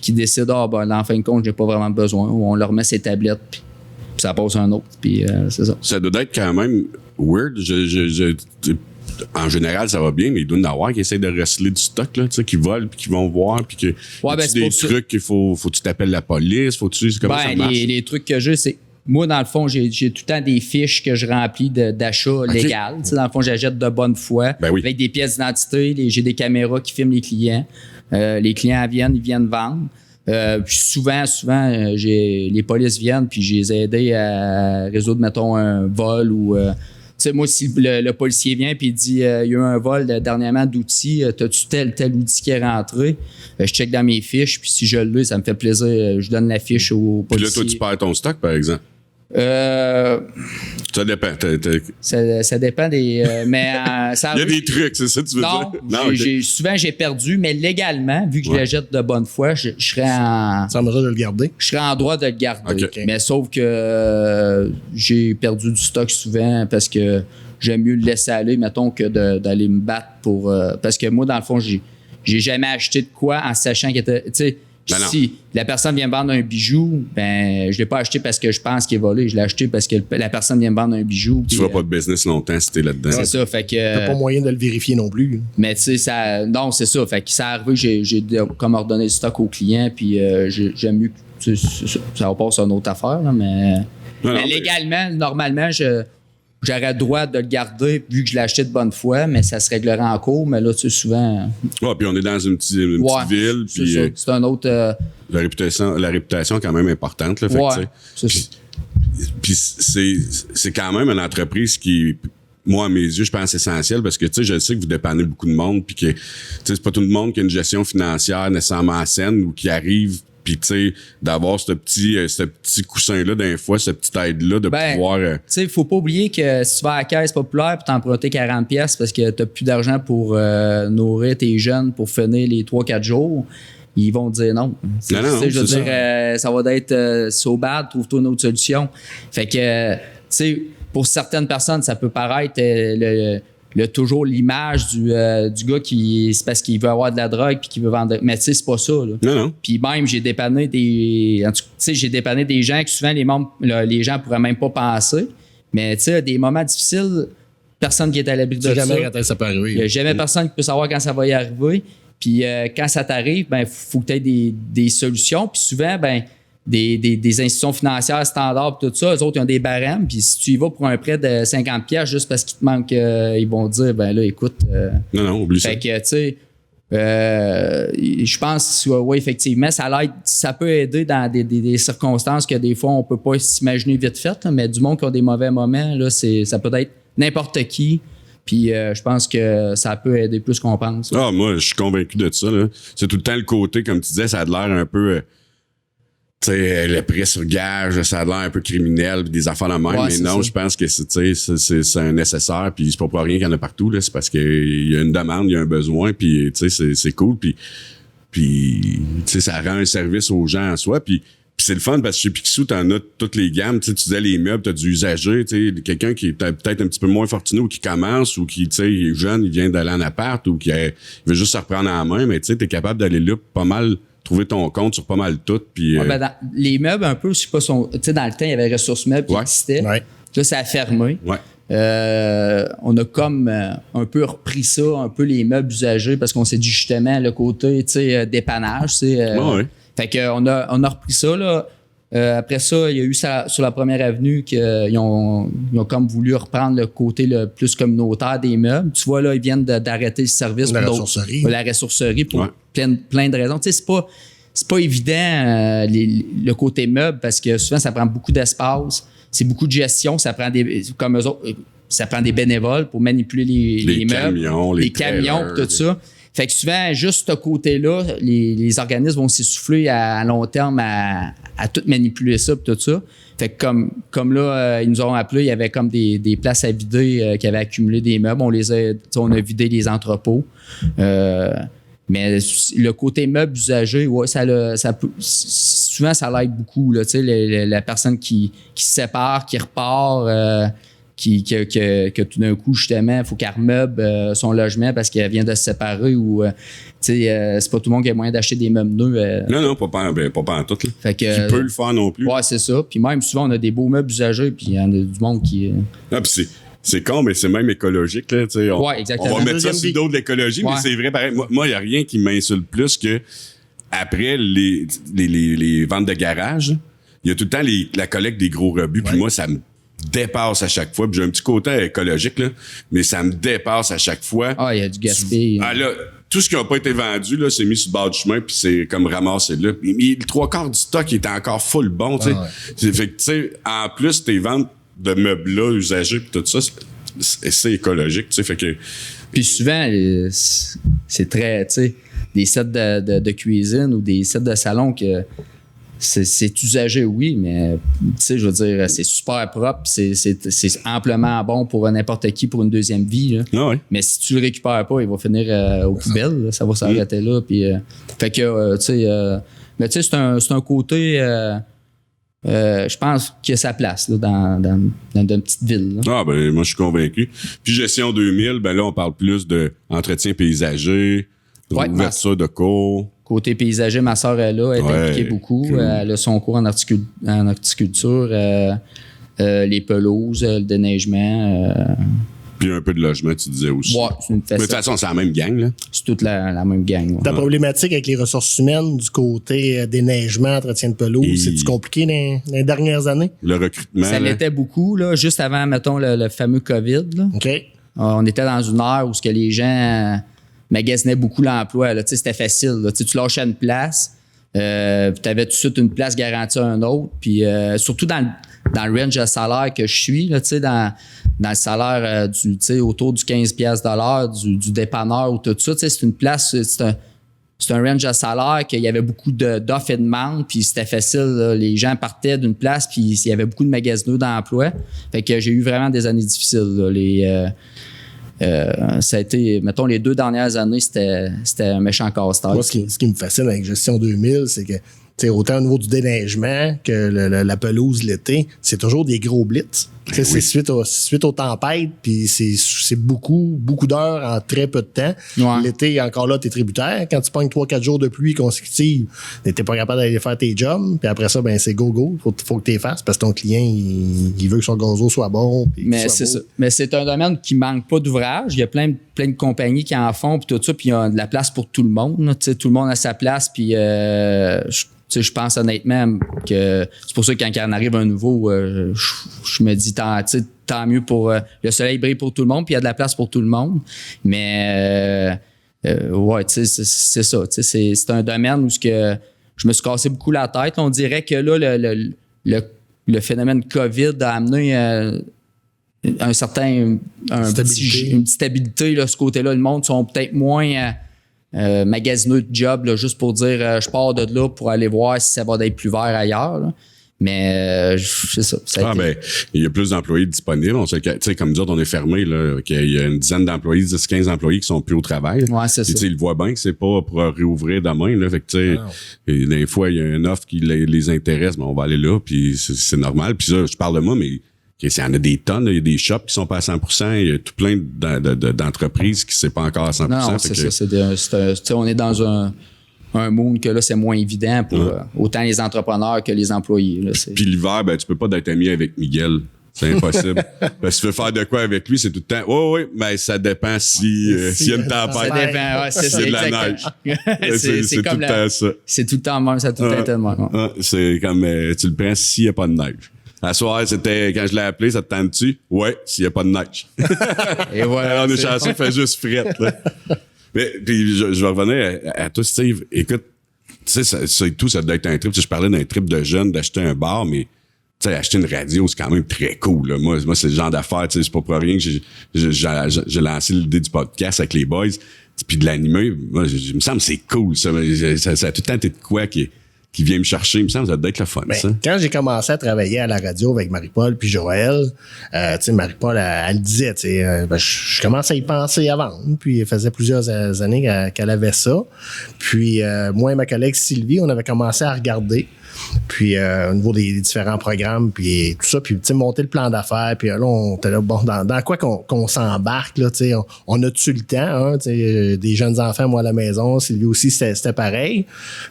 B: qui décident, en fin de compte, j'ai pas vraiment besoin. Ou on leur met ses tablettes. Puis ça passe à un autre, puis c'est ça.
A: Ça doit être quand même weird. En général, ça va bien, mais il doit y en avoir qui essayent de receler du stock, là, qui volent, puis qui vont voir, puis que des trucs qu'il faut que tu t'appelles la police, comment ça marche?
B: Les trucs que j'ai, c'est... Moi, dans le fond, j'ai tout le temps des fiches que je remplis d'achat légal. Dans le fond, j'achète de bonne foi, avec des pièces d'identité. J'ai des caméras qui filment les clients. Les clients ils viennent vendre. Puis souvent, les polices viennent, puis je les ai aidés à résoudre, mettons, un vol ou... tu sais, moi, si le policier vient puis il dit il y a eu un vol dernièrement d'outils, t'as-tu tel outil qui est rentré? Je check dans mes fiches, puis si je l'ai, ça me fait plaisir. Je donne la fiche au policier.
A: Puis là, toi, tu perds ton stock, par exemple? Ça dépend.
B: Ça dépend des... mais ça
A: il y a des trucs, c'est ça que tu veux dire?
B: Non, souvent, j'ai perdu, mais légalement, vu que je l'achète de bonne foi, je serais en...
C: Sans mesure de le garder?
B: Je serais en droit de le garder.
A: Okay.
B: Mais sauf que j'ai perdu du stock souvent parce que j'aime mieux le laisser aller, mettons, que d'aller me battre pour... parce que moi, dans le fond, j'ai jamais acheté de quoi en sachant qu'il était... Tu sais, si la personne vient me vendre un bijou, ben je l'ai pas acheté parce que je pense qu'il est volé. Je l'ai acheté parce que la personne vient me vendre un bijou.
A: Tu feras pas de business longtemps si t'es là-dedans.
B: C'est ça, fait que...
C: T'as pas moyen de le vérifier non plus.
B: Mais tu sais, non, c'est ça. Fait que ça arrivé, j'ai comme ordonné le stock au client, puis j'aime mieux que ça repasse à une autre affaire, là, mais légalement, normalement, j'aurais le droit de le garder vu que je l'ai acheté de bonne foi, mais ça se réglerait en cours. Mais là, tu sais, souvent...
A: Ouais, puis on est dans une petite ville. Puis
B: c'est un autre...
A: La réputation est quand même importante. Là, puis c'est quand même une entreprise qui... Moi, à mes yeux, je pense essentiel parce que, tu sais, je sais que vous dépannez beaucoup de monde puis que, tu sais, c'est pas tout le monde qui a une gestion financière nécessairement saine ou qui arrive. Puis, tu sais, d'avoir ce petit coussin-là d'un fois, cette petite aide-là de pouvoir...
B: Tu sais, il faut pas oublier que si tu vas à la caisse populaire pour t'emprunter 40$ parce que t'as plus d'argent pour nourrir tes jeunes pour finir les 3-4 jours, ils vont te dire non.
A: Non,
B: je veux dire, ça va être so bad, trouve-toi une autre solution. Fait que, tu sais, pour certaines personnes, ça peut paraître toujours l'image du gars qui c'est parce qu'il veut avoir de la drogue puis qu'il veut vendre, mais tu sais, c'est pas ça là.
A: Non.
B: Puis même j'ai dépanné des gens que souvent les gens pourraient même pas penser, mais tu sais, des moments difficiles, personne qui est à l'abri de ça.
C: Jamais quand ça peut arriver.
B: Il y a jamais personne qui peut savoir quand ça va y arriver. Puis quand ça t'arrive, ben faut que tu aies des solutions, puis souvent ben des institutions financières standards et tout ça, eux autres, ils ont des barèmes. Puis si tu y vas pour un prêt de 50$ juste parce qu'il te manque, ils vont te dire, ben là, écoute...
A: non, oublie ça.
B: Fait que, tu sais, je pense, oui, effectivement, ça peut aider dans des circonstances que des fois, on peut pas s'imaginer vite fait, là, mais du monde qui a des mauvais moments, là, ça peut être n'importe qui. Puis je pense que ça peut aider plus qu'on pense.
A: Ah, moi, je suis convaincu de ça. Là. C'est tout le temps le côté, comme tu disais, ça a l'air un peu... tu sais, le prêt sur gage, ça a l'air un peu criminel, pis des affaires de même.
B: Ouais,
A: mais non, je pense que c'est un nécessaire, puis c'est pas pour rien qu'il y en a partout, là. C'est parce qu'il y a une demande, il y a un besoin, puis tu sais, c'est cool, puis tu sais, ça rend un service aux gens en soi, puis c'est le fun parce que chez Picsou, t'en as toutes les gammes. Tu disais les meubles, t'as du usager, tu sais, quelqu'un qui est peut-être un petit peu moins fortuné ou qui commence ou qui, tu sais, il est jeune, il vient d'aller en appart ou qui il veut juste se reprendre en main, mais tu sais, t'es capable d'aller là pas mal, trouver ton compte sur pas mal tout. Puis,
B: dans les meubles, un peu, je sais pas, tu sais, dans le temps, il y avait Ressources Meubles qui existait.
C: Ouais.
B: Là, ça a fermé.
A: Ouais.
B: On a comme un peu repris ça, un peu les meubles usagés, parce qu'on s'est dit justement le côté, tu sais, dépannage, tu sais.
A: Ouais.
B: Fait qu'on a repris ça, là. Après ça, il y a eu sur la première avenue qu'ils ont comme voulu reprendre le côté le plus communautaire des meubles. Tu vois, là, ils viennent d'arrêter le service
C: La
B: pour
C: ressourcerie.
B: la ressourcerie pour plein de raisons. Tu sais, c'est pas évident le côté meuble parce que souvent, ça prend beaucoup d'espace. C'est beaucoup de gestion. Ça prend comme eux autres, ça prend des bénévoles pour manipuler les meubles. Les camions, tout ça. Fait que souvent, juste ce côté-là, les organismes vont s'essouffler à long terme à tout manipuler ça et tout ça. Fait que comme là, ils nous ont appelé, il y avait comme des places à vider qui avaient accumulé des meubles. On a vidé les entrepôts. Mais le côté meuble usagé, ouais, ça peut, souvent, ça l'aide beaucoup. Là, la personne qui se sépare, qui repart, que tout d'un coup, justement, il faut qu'elle remeuble son logement parce qu'elle vient de se séparer ou c'est pas tout le monde qui a moyen d'acheter des meubles neufs.
A: Non, pas en tout. Là.
B: Fait que,
A: qui peut le faire non plus.
B: Ouais, c'est ça. Puis même souvent, on a des beaux meubles usagés, puis il y en a du monde qui.
A: Ah, puis c'est con, mais c'est même écologique. Là,
B: ouais, exactement.
A: On va mettre ça sur le dos de l'écologie, mais c'est vrai, pareil. Moi, il n'y a rien qui m'insulte plus que après les ventes de garage, il y a tout le temps la collecte des gros rebuts, puis moi, ça me dépasse à chaque fois. Puis j'ai un petit côté écologique, là, mais ça me dépasse à chaque fois.
B: Ah, il y a du gaspillage.
A: Ah là, tout ce qui n'a pas été vendu, là, c'est mis sur le bord du chemin, puis c'est comme ramassé là. Mais le 3/4 du stock était encore full bon, tu sais. Fait que, tu sais, en plus, tes ventes de meubles-là, usagés, puis tout ça, c'est écologique, tu sais. Fait que.
B: Puis souvent, c'est très, tu sais, des sets de cuisine ou des sets de salon que. C'est usagé, oui, mais tu sais, je veux dire, c'est super propre, c'est amplement bon pour n'importe qui pour une deuxième vie. Là.
A: Ah ouais.
B: Mais si tu le récupères pas, il va finir aux poubelles, là, ça va s'arrêter là. Puis, fait que, tu sais, mais tu sais, c'est un côté, je pense qu'il a sa place là, dans une petite ville. Là.
A: Ah, ben, moi, je suis convaincu. Puis, gestion 2000, ben là, on parle plus d'entretien paysager, d'ouverture de cours.
B: Côté paysager, ma soeur est là, elle est impliquée beaucoup. Cool. Elle a son cours en horticulture, les pelouses, le déneigement.
A: Puis un peu de logement, tu disais aussi.
B: Ouais, c'est une
A: mais de toute façon, c'est la même gang, là.
B: C'est toute la même gang. Ouais.
C: Ta problématique avec les ressources humaines du côté déneigement, entretien de pelouse, c'est-tu compliqué dans les dernières années?
A: Le recrutement.
B: Ça l'était beaucoup, là, juste avant, mettons, le fameux COVID. Là.
C: OK.
B: On était dans une ère où ce que les gens magasinaient beaucoup l'emploi. Là. C'était facile. Là. Tu lâchais une place, tu avais tout de suite une place garantie à un autre. Puis surtout dans le range de salaire que je suis, là, dans le salaire autour du 15$ du dépanneur ou tout ça, c'est une place, c'est un range de salaire qu'il y avait beaucoup d'offres et de demandes, puis c'était facile. Là. Les gens partaient d'une place, puis il y avait beaucoup de magasineux d'emploi. Fait que j'ai eu vraiment des années difficiles. Là. Ça a été, mettons, les 2 dernières années, c'était un méchant casse-tête.
C: Moi, ce qui me fascine avec Gestion 2000, c'est que, autant au niveau du déneigement que la pelouse l'été, c'est toujours des gros blitz. Oui. C'est suite aux tempêtes, puis c'est beaucoup d'heures en très peu de temps. Ouais. L'été, encore là, t'es tributaire. Quand tu pognes 3-4 jours de pluie consécutive, t'es pas capable d'aller faire tes jobs. Puis après ça, ben c'est go. Faut que t'es fasses parce que ton client, il veut que son gazon soit bon.
B: Mais c'est ça. Mais c'est un domaine qui manque pas d'ouvrage. Il y a plein de compagnies qui en font, puis tout ça, puis il y a de la place pour tout le monde. Tout le monde a sa place, puis je pense honnêtement que c'est pour ça que quand il en arrive un nouveau, je me dis tant mieux pour le soleil brille pour tout le monde, puis il y a de la place pour tout le monde. Mais ouais, c'est ça. C'est un domaine où je me suis cassé beaucoup la tête. On dirait que là, le phénomène COVID a amené une petite stabilité là, ce côté-là. Le monde sont peut-être moins magasineux de job là, juste pour dire je pars de là pour aller voir si ça va être plus vert ailleurs. Là. Mais c'est ça.
A: Il y a plus d'employés disponibles. On sait que, comme nous autres, on est fermé, là, qu'il y a une dizaine d'employés, 10-15 employés qui sont plus au travail.
B: Ouais, c'est ça.
A: Ils voient bien que c'est pas pour réouvrir demain. Là, fait que, des fois, il y a une offre qui les intéresse, mais on va aller là, puis c'est normal. Puis ça, je parle de moi, mais il y en a des tonnes, il y a des shops qui sont pas à 100%, il y a tout plein d'entreprises qui ne sont pas encore à 100%.
B: Non, c'est ça. On est dans un monde que là, c'est moins évident pour autant les entrepreneurs que les employés. Là,
A: puis l'hiver, ben, tu peux pas être ami avec Miguel. C'est impossible. Parce que tu veux faire de quoi avec lui, c'est tout le temps. Oui, mais ça dépend s'il y a une tempête.
B: Ça dépend, c'est
A: de la neige. C'est
B: comme
A: tout le temps ça.
B: C'est tout le temps même, ça a tout le temps été de même.
A: C'est comme, tu le prends s'il n'y a pas de neige. À soir, c'était, quand je l'ai appelé, ça te tente-tu? Ouais, s'il n'y a pas de neige.
B: Et voilà.
A: Alors, on est chanceux, il fait juste frette, là. Mais, puis, je vais revenir à toi, Steve. Écoute, tu sais, ça doit être un trip. Tu sais, je parlais d'un trip de jeune, d'acheter un bar, mais, tu sais, acheter une radio, c'est quand même très cool, là. Moi, c'est le genre d'affaire, tu sais, c'est pas pour rien que j'ai lancé l'idée du podcast avec les boys, puis de l'animer. Moi, il me semble que c'est cool, ça. Ça a tout le temps été de quoi qui vient me chercher. Il me semble que ça doit être le fun, ça.
C: Quand j'ai commencé à travailler à la radio avec Marie-Paul puis Joël, tu sais, Marie-Paul, elle disait, tu sais, je commence à y penser avant. Puis, il faisait plusieurs années qu'elle avait ça. Puis, moi et ma collègue Sylvie, on avait commencé à regarder. Puis, au niveau des différents programmes, puis tout ça, puis, tu sais, monter le plan d'affaires, puis là, on était là, bon, dans quoi qu'on s'embarque, là, tu sais, on a-tu le temps, hein, tu sais, des jeunes enfants, moi, à la maison, Sylvie aussi, c'était pareil,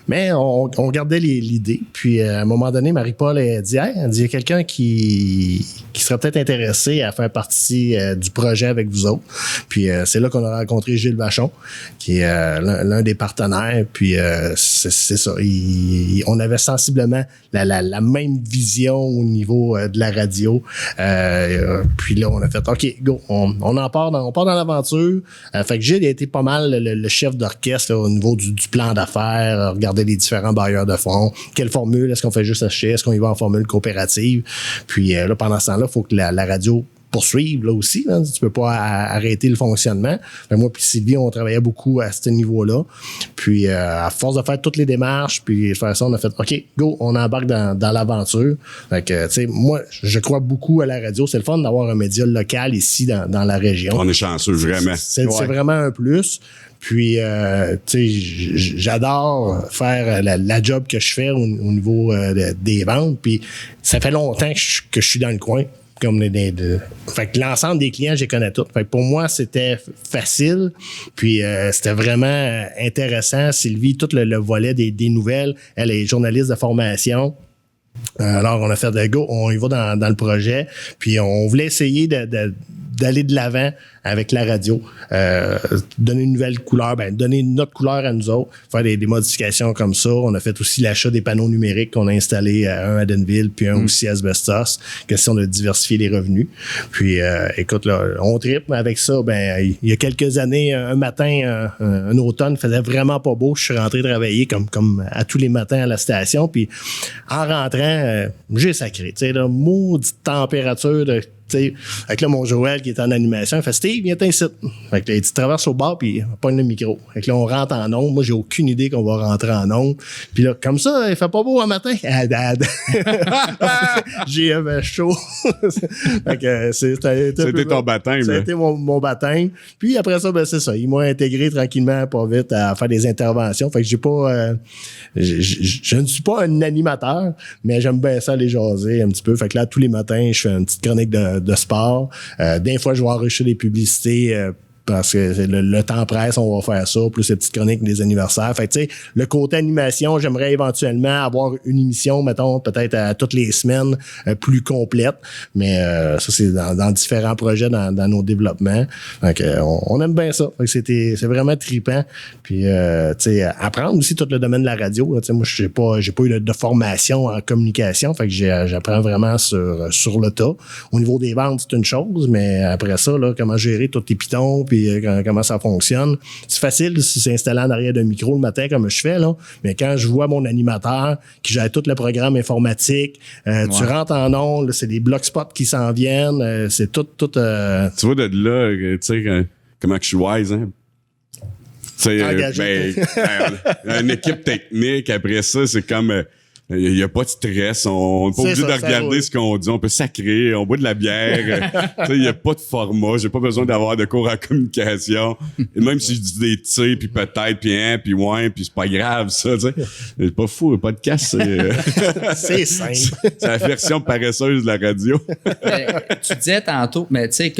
C: mais on gardait l'idée, puis à un moment donné, Marie-Paul, elle dit, il y a quelqu'un qui serait peut-être intéressé à faire partie du projet avec vous autres, puis c'est là qu'on a rencontré Gilles Vachon, qui est l'un des partenaires, puis c'est ça, on avait sensiblement la même vision au niveau de la radio. Puis là, on a fait OK, go, on part dans l'aventure. Fait que Gilles a été pas mal le chef d'orchestre là, au niveau du plan d'affaires, regarder les différents bailleurs de fonds. Quelle formule? Est-ce qu'on fait juste acheter? Est-ce qu'on y va en formule coopérative? Puis là, pendant ce temps-là, il faut que la radio poursuivre là aussi. Là. Tu peux pas arrêter le fonctionnement. Mais moi puis Sylvie, on travaillait beaucoup à ce niveau-là. Puis à force de faire toutes les démarches, puis de faire ça, on a fait OK, go, on embarque dans l'aventure. Fait que, tu sais, moi, je crois beaucoup à la radio. C'est le fun d'avoir un média local ici dans la région.
A: On est chanceux, vraiment.
C: C'est vraiment un plus. Puis, tu sais, j'adore faire la job que je fais au niveau des ventes. Puis, ça fait longtemps que je suis dans le coin. Comme fait que l'ensemble des clients, je les connais tous. Fait que pour moi, c'était facile. Puis c'était vraiment intéressant. Sylvie, tout le volet des nouvelles, elle est journaliste de formation. Alors, on a fait de go, on y va dans le projet. Puis on voulait essayer d'aller de l'avant avec la radio, donner une nouvelle couleur, donner notre couleur à nous autres, faire des modifications comme ça. On a fait aussi l'achat des panneaux numériques qu'on a installés, un à Denville, puis un aussi à Asbestos, question de diversifier les revenus. Puis, écoute, là, on tripe avec ça. Il y a quelques années, un matin, un automne, il faisait vraiment pas beau. Je suis rentré travailler comme à tous les matins à la station. Puis, en rentrant, j'ai sacré. Tu sais, là, maudite température de... T'sais, avec là, mon Joël qui est en animation, il fait Steve, viens t'incite. Fait que là, tu traverses au bar puis on pogne le micro. Fait que là, on rentre en ondes. Moi, j'ai aucune idée qu'on va rentrer en ondes. Puis là, comme ça, il fait pas beau un matin. J'ai chaud. Fait que c'était
A: ton baptême.
C: C'était mon baptême. Puis après ça, c'est ça. Ils m'ont intégré tranquillement, pas vite, à faire des interventions. Fait que j'ai pas... je ne suis pas un animateur, mais j'aime bien ça les jaser un petit peu. Fait que là, tous les matins, je fais une petite chronique de sport. Des fois, je vais enrichir des publicités parce que le temps presse, on va faire ça, plus les petites chroniques des anniversaires. Fait que, tu sais, le côté animation, j'aimerais éventuellement avoir une émission, mettons, peut-être à toutes les semaines, plus complète. Mais ça, c'est dans différents projets dans nos développements. Fait que, on aime bien ça. Fait que c'est vraiment trippant. Puis, tu sais, apprendre aussi tout le domaine de la radio. Tu sais, moi, j'ai pas eu de formation en communication. Fait que j'apprends vraiment sur le tas. Au niveau des ventes, c'est une chose, mais après ça, là, comment gérer tous tes pitons, puis comment ça fonctionne. C'est facile de s'installer en arrière d'un micro le matin comme je fais, là. Mais quand je vois mon animateur qui gère tout le programme informatique, tu rentres en ondes, c'est des blockspots qui s'en viennent, c'est tout... Tu
A: vois, de là, tu sais, comment que je suis wise, hein? Tu sais, une équipe technique, après ça, c'est comme... Il n'y a pas de stress, on n'est pas obligé de regarder ce qu'on dit, on peut sacrer, on boit de la bière, il n'y a pas de format, j'ai pas besoin d'avoir de cours en communication, et même si je dis des tirs, puis peut-être, puis ouais, puis c'est pas grave ça, tu sais, c'est pas fou, le podcast,
C: c'est simple.
A: C'est la version paresseuse de la radio.
B: Tu disais tantôt, mais tu sais,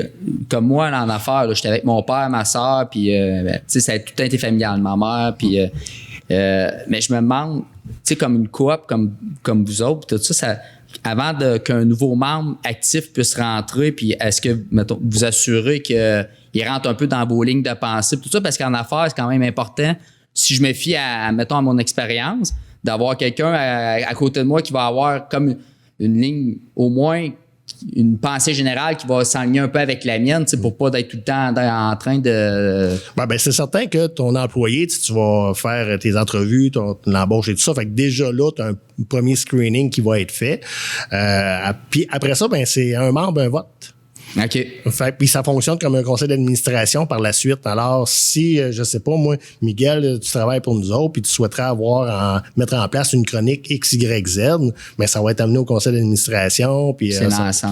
B: comme moi, là, en affaires, j'étais avec mon père, ma soeur, puis tu sais, ça a tout été familial, ma mère, puis mais je me demande, tu sais, comme une coop, comme vous autres, tout ça, avant qu'un nouveau membre actif puisse rentrer, puis est-ce que, mettons, vous assurez qu'il rentre un peu dans vos lignes de pensée, tout ça, parce qu'en affaires, c'est quand même important, si je me fie mettons, à mon expérience, d'avoir quelqu'un à côté de moi qui va avoir comme une ligne, au moins, une pensée générale qui va s'aligner un peu avec la mienne, pour pas d'être tout le temps en train de...
C: Ben, c'est certain que ton employé, tu vas faire tes entrevues, ton embauche et tout ça. Fait que déjà là, tu as un premier screening qui va être fait. Puis après ça, ben c'est un membre, un vote.
B: OK.
C: Puis ça fonctionne comme un conseil d'administration par la suite. Alors, si, je sais pas, moi, Miguel, tu travailles pour nous autres, puis tu souhaiterais mettre en place une chronique XYZ, mais ça va être amené au conseil d'administration, puis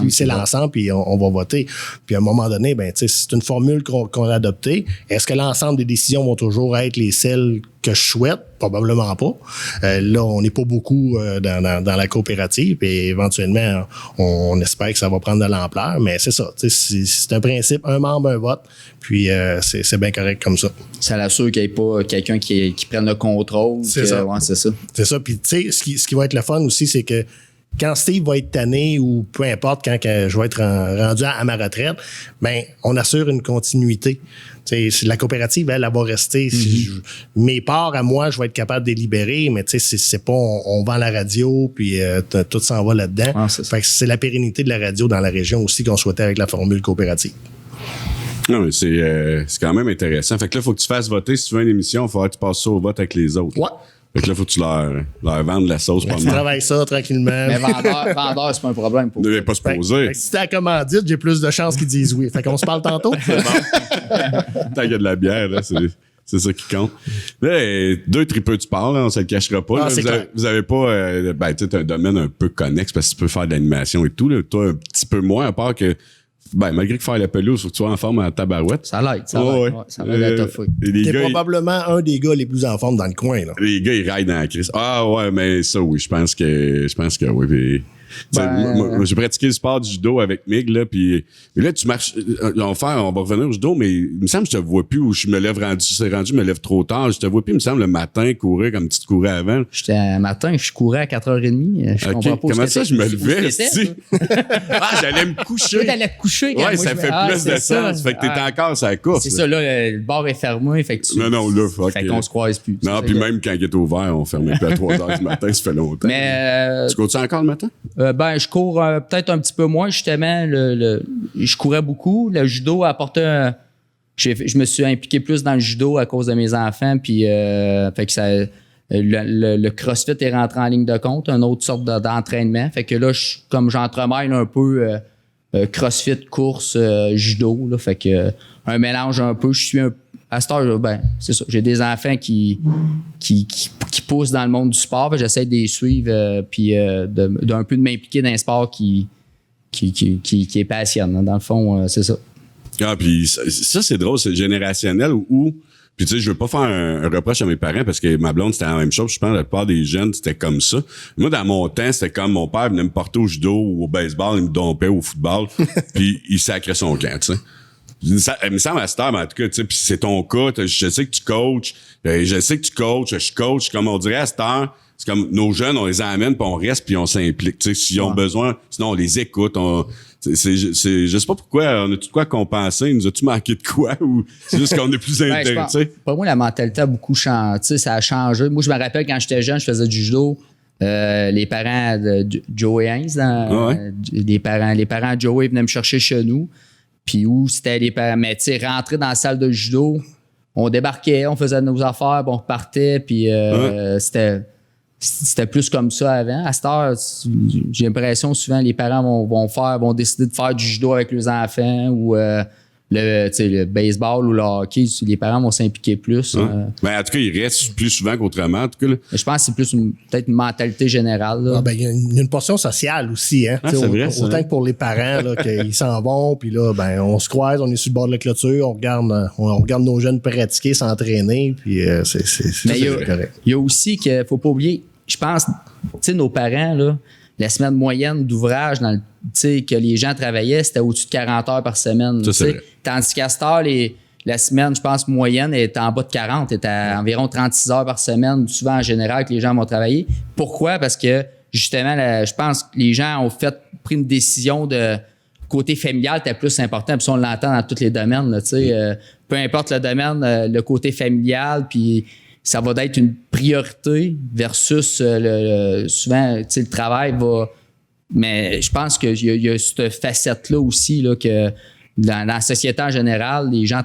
C: c'est l'ensemble, puis on va voter. Puis à un moment donné, ben, tu sais, c'est une formule qu'on a adoptée. Est-ce que l'ensemble des décisions vont toujours être celles que je souhaite? Probablement pas. Là, on n'est pas beaucoup dans la coopérative et éventuellement, on espère que ça va prendre de l'ampleur, mais c'est ça. C'est un principe, un membre, un vote, puis c'est bien correct comme ça.
B: Ça l'assure qu'il n'y ait pas quelqu'un qui prenne le contrôle.
C: C'est ça.
B: Ouais, c'est ça.
C: C'est ça. Puis tu sais, ce qui va être le fun aussi, c'est que quand Steve va être tanné ou peu importe, quand je vais être rendu à ma retraite, ben on assure une continuité. T'sais, la coopérative, elle va rester. Mes parts à moi, je vais être capable de les libérer, mais c'est pas on vend la radio puis tout s'en va là-dedans.
B: Ah,
C: fait que c'est la pérennité de la radio dans la région aussi qu'on souhaitait avec la formule coopérative.
A: Non, mais c'est quand même intéressant. Fait que là, il faut que tu fasses voter. Si tu veux une émission, il faut que tu passes ça au vote avec les autres.
C: Ouais.
A: Fait que là, il faut que tu leur vendes la sauce
C: Tu travailles ça tranquillement.
B: Mais vendeur, c'est pas un problème pour
A: vous. Ne pas se poser.
C: Fait que si t'es à commandite, j'ai plus de chances qu'ils disent oui. Fait qu'on se parle tantôt.
A: Tant qu'il y a de la bière, là, c'est ça qui compte. Là, 2 tripeux tu parles, on se le cachera pas. Là, vous avez pas... tu sais, un domaine un peu connexe parce que tu peux faire de l'animation et tout. Là. Toi, un petit peu moins, à part que... malgré que faire la pelouse, faut que tu sois en forme en tabarouette.
B: Ça l'aide, ça l'aide. Ouais, ça va être tough.
C: T'es probablement un des gars les plus en forme dans le coin, là.
A: Les gars, ils raillent dans la crise. Ah ouais, mais ça, oui, je pense que oui. Puis, moi, j'ai pratiqué le sport du judo avec Mig, là, puis là, tu marches, on va revenir au judo, mais il me semble que je te vois plus, où je me lève je me lève trop tard, je te vois plus, il me semble, le matin, courir comme tu te courais avant.
B: Matin, je courais à 4h30, je comprends pas.
A: Comment ça, je me levais, j'allais me coucher.
B: Oui, t'allais te coucher.
A: Ouais, ça fait plus de sens, fait que t'étais encore sur la course.
B: C'est ça, là, le bar est fermé, fait que
A: Non, là,
B: fait qu'on se croise plus.
A: Non, puis même quand il est ouvert, on fermait plus à 3h du matin, ça fait longtemps.
B: Mais...
A: Tu cours-tu encore le matin?
B: Je cours peut-être un petit peu moins, justement. Je courais beaucoup. Le judo apportait je me suis impliqué plus dans le judo à cause de mes enfants. Puis, fait que ça, le CrossFit est rentré en ligne de compte, une autre sorte d'entraînement. Fait que là, comme j'entremêle un peu CrossFit, course, judo. Là, fait que un mélange un peu. Je suis à cette heure, c'est ça. J'ai des enfants qui poussent dans le monde du sport. J'essaie de les suivre puis d'un peu de m'impliquer dans un sport qui est passionnant. Dans le fond, c'est ça.
A: Ah, puis ça, c'est drôle, c'est générationnel où puis tu sais, je veux pas faire un reproche à mes parents parce que ma blonde, c'était la même chose. Je pense que la plupart des jeunes, c'était comme ça. Moi, dans mon temps, c'était comme mon père venait me porter au judo ou au baseball, il me dompait au football, puis il sacrait son camp, tu sais. Il me semble à cette heure, mais en tout cas, tu sais, puis c'est ton cas, je sais que tu coaches, je coach, comme on dirait à cette heure, c'est comme nos jeunes, on les amène, puis on reste, puis on s'implique. Tu sais, s'ils ont besoin, sinon on les écoute. Je sais pas pourquoi, on a tout de quoi compenser, nous a-tu manqué de quoi, ou c'est juste qu'on est plus intéressé?
B: Pour moi, la mentalité a beaucoup changé, ça a changé. Moi, je me rappelle quand j'étais jeune, je faisais du judo. Les parents de Joey Haynes, les parents de Joey venaient me chercher chez nous. Puis où c'était les parents. Mais tu sais, rentrer dans la salle de judo, on débarquait, on faisait nos affaires, puis on repartait, puis c'était plus comme ça avant. À cette heure, j'ai l'impression souvent les parents vont décider de faire du judo avec leurs enfants ou le baseball ou le hockey, les parents vont s'impliquer plus.
A: Ben, en tout cas, ils restent plus souvent qu'autrement. En tout cas, là.
B: Je pense que c'est plus peut-être une mentalité générale.
C: Il y a une portion sociale aussi. Hein?
A: C'est vrai,
C: autant que pour les parents, là, qu'ils s'en vont, puis là, on se croise, on est sur le bord de la clôture, on regarde nos jeunes pratiquer, s'entraîner, puis c'est correct.
B: Il y a aussi qu'il faut pas oublier, je pense, tu sais, nos parents, là, la semaine moyenne d'ouvrage que les gens travaillaient, c'était au-dessus de 40 heures par semaine. Tandis qu'à cette heure, la semaine, je pense, moyenne est en bas de 40, est à environ 36 heures par semaine, souvent en général, que les gens vont travailler. Pourquoi? Parce que justement, je pense que les gens ont pris une décision de côté familial était plus important. Puis ça, on l'entend dans tous les domaines. Là, peu importe le domaine, le côté familial, puis ça va être une priorité versus souvent, le travail va... Mais je pense qu'il y a cette facette-là aussi là, que dans la société en général, les gens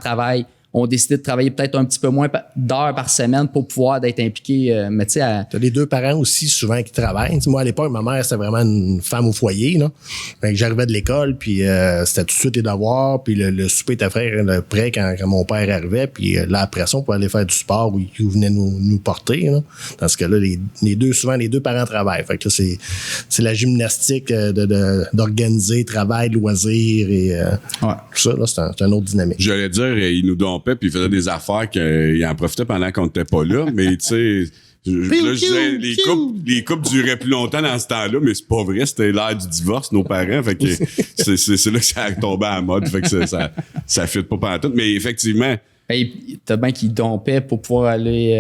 B: ont décidé de travailler peut-être un petit peu moins d'heures par semaine pour pouvoir être impliqués. Mais tu sais,
C: t'as les deux parents aussi souvent qui travaillent. T'sais, moi, à l'époque, ma mère, c'était vraiment une femme au foyer. Là. Fait que j'arrivais de l'école, puis c'était tout de suite les devoirs, puis le souper était prêt quand mon père arrivait. Puis là, après ça, on pouvait aller faire du sport où il venait nous porter. Là. Dans ce cas-là, souvent, les deux parents travaillent. Fait que là, c'est la gymnastique d'organiser travail, loisirs et tout ça. Là, c'est un autre dynamique.
A: J'allais dire, ils nous dompaient puis ils faisaient des affaires qu'ils en profitaient pendant qu'on n'était pas là. Mais tu sais, je disais, les couples duraient plus longtemps dans ce temps-là, mais c'est pas vrai. C'était l'ère du divorce, nos parents. Fait que c'est là que ça a tombé en mode. Fait que ça fit pas pendant tout. Mais effectivement...
B: T'as bien qu'ils dompaient pour pouvoir aller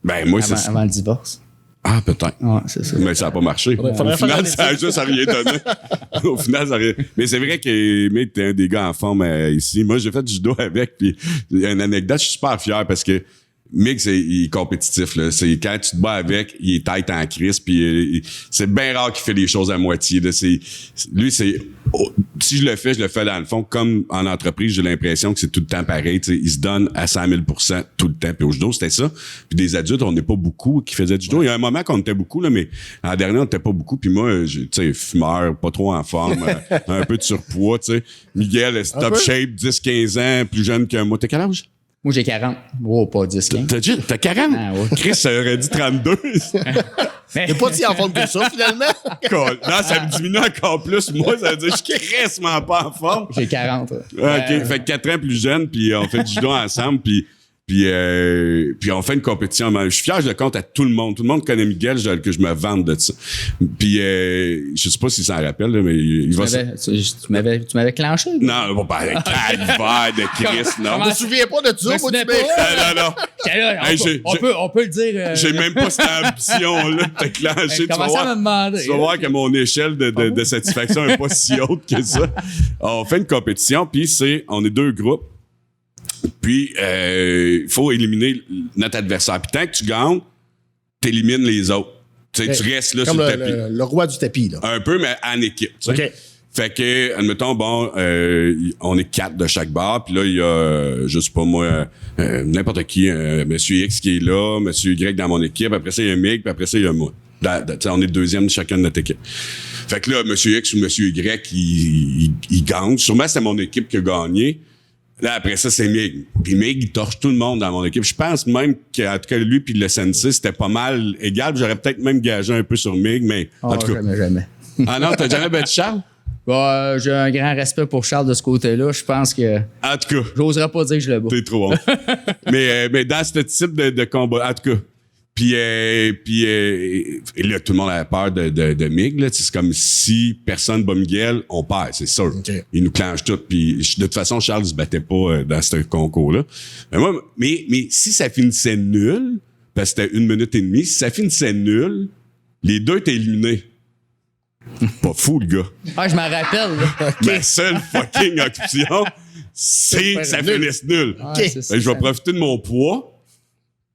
B: avant le divorce.
A: Ah, peut-être.
B: Ouais, c'est ça.
A: Mais ça n'a pas marché. Au final, ça a juste rien donné. Au final, ça n'a rien. Mais c'est vrai que Mick, t'es un des gars en forme ici. Moi, j'ai fait du judo avec, puis il y a une anecdote, je suis super fier parce que Mick, il est compétitif, là. C'est quand tu te bats avec, il est tête en crise, puis c'est bien rare qu'il fait les choses à moitié, là. Si je le fais dans le fond, comme en entreprise, j'ai l'impression que c'est tout le temps pareil, tu sais. Il se donne à 100 000 % tout le temps. Puis au judo, c'était ça. Puis des adultes, on n'est pas beaucoup qui faisaient du judo. Il y a un moment qu'on était beaucoup, là, mais en dernier, on n'était pas beaucoup. Puis moi, tu sais, fumeur, pas trop en forme, un peu de surpoids, tu sais. Miguel, top shape, 10-15 ans, plus jeune que moi. T'as quel âge?
B: Moi, j'ai 40. Oh, pas 10, 15.
A: T'as 40?
B: Ah, ouais.
A: Chris, ça aurait dit 32.
C: T'es pas si en forme que ça, finalement.
A: Non, ça me diminue encore plus. Moi, ça veut dire que je suis crissement pas en forme.
B: J'ai 40.
A: OK. Fait que 4 ans plus jeune, puis on fait du judo ensemble, puis on fait une compétition. Je suis fier, je le compte à tout le monde. Tout le monde connaît Miguel, que je me vante de ça. Puis je sais pas s'il s'en rappelle, là, mais
B: tu m'avais clenché?
A: Non, pas calvaire de Chris, non.
C: Je me souviens pas de ça, moi,
A: Non.
B: On peut le dire.
A: J'ai même pas cette ambition-là de te clencher.
B: Commence à me demander.
A: Tu vas voir que mon échelle de satisfaction n'est pas si haute que ça. On fait une compétition, puis on est 2 groupes. Puis, il faut éliminer notre adversaire. Puis, tant que tu gagnes, t'élimines les autres. Tu restes là
C: comme
A: sur le tapis.
C: Le roi du tapis, là.
A: Un peu, mais en équipe.
C: OK.
A: Fait que, admettons, on est 4 de chaque bar. Puis là, il y a, je sais pas moi, n'importe qui, Monsieur X qui est là, Monsieur Y dans mon équipe. Après ça, il y a Mick, puis après ça, il y a moi. On est 2e de chacun de notre équipe. Fait que là, Monsieur X ou Monsieur Y, il gagne. Sûrement, c'est mon équipe qui a gagné. Là, après ça, c'est Mig. Puis Mig, il torche tout le monde dans mon équipe. Je pense même qu'en tout cas, lui puis le Sensei, c'était pas mal égal. J'aurais peut-être même gagé un peu sur Mig, mais en tout cas.
B: Jamais.
A: Ah non, t'as jamais battu Charles?
B: J'ai un grand respect pour Charles de ce côté-là. Je pense que...
A: En tout cas.
B: J'oserais pas dire que je le bats.
A: T'es trop bon. mais dans ce type de combat, en tout cas. Puis là, tout le monde avait peur de Mig. Là. C'est comme si personne bat Miguel, on perd, c'est sûr.
C: Okay.
A: Il nous clenche tout. Puis de toute façon, Charles ne se battait pas dans ce concours-là. Mais si ça finissait nul, parce que c'était 1 minute et demie, si ça finissait nul, les 2 étaient éliminés. Pas fou, le gars.
B: Ah, je m'en rappelle. Là.
A: Ma seule fucking option, c'est que ça finisse nul. Je vais profiter de mon poids.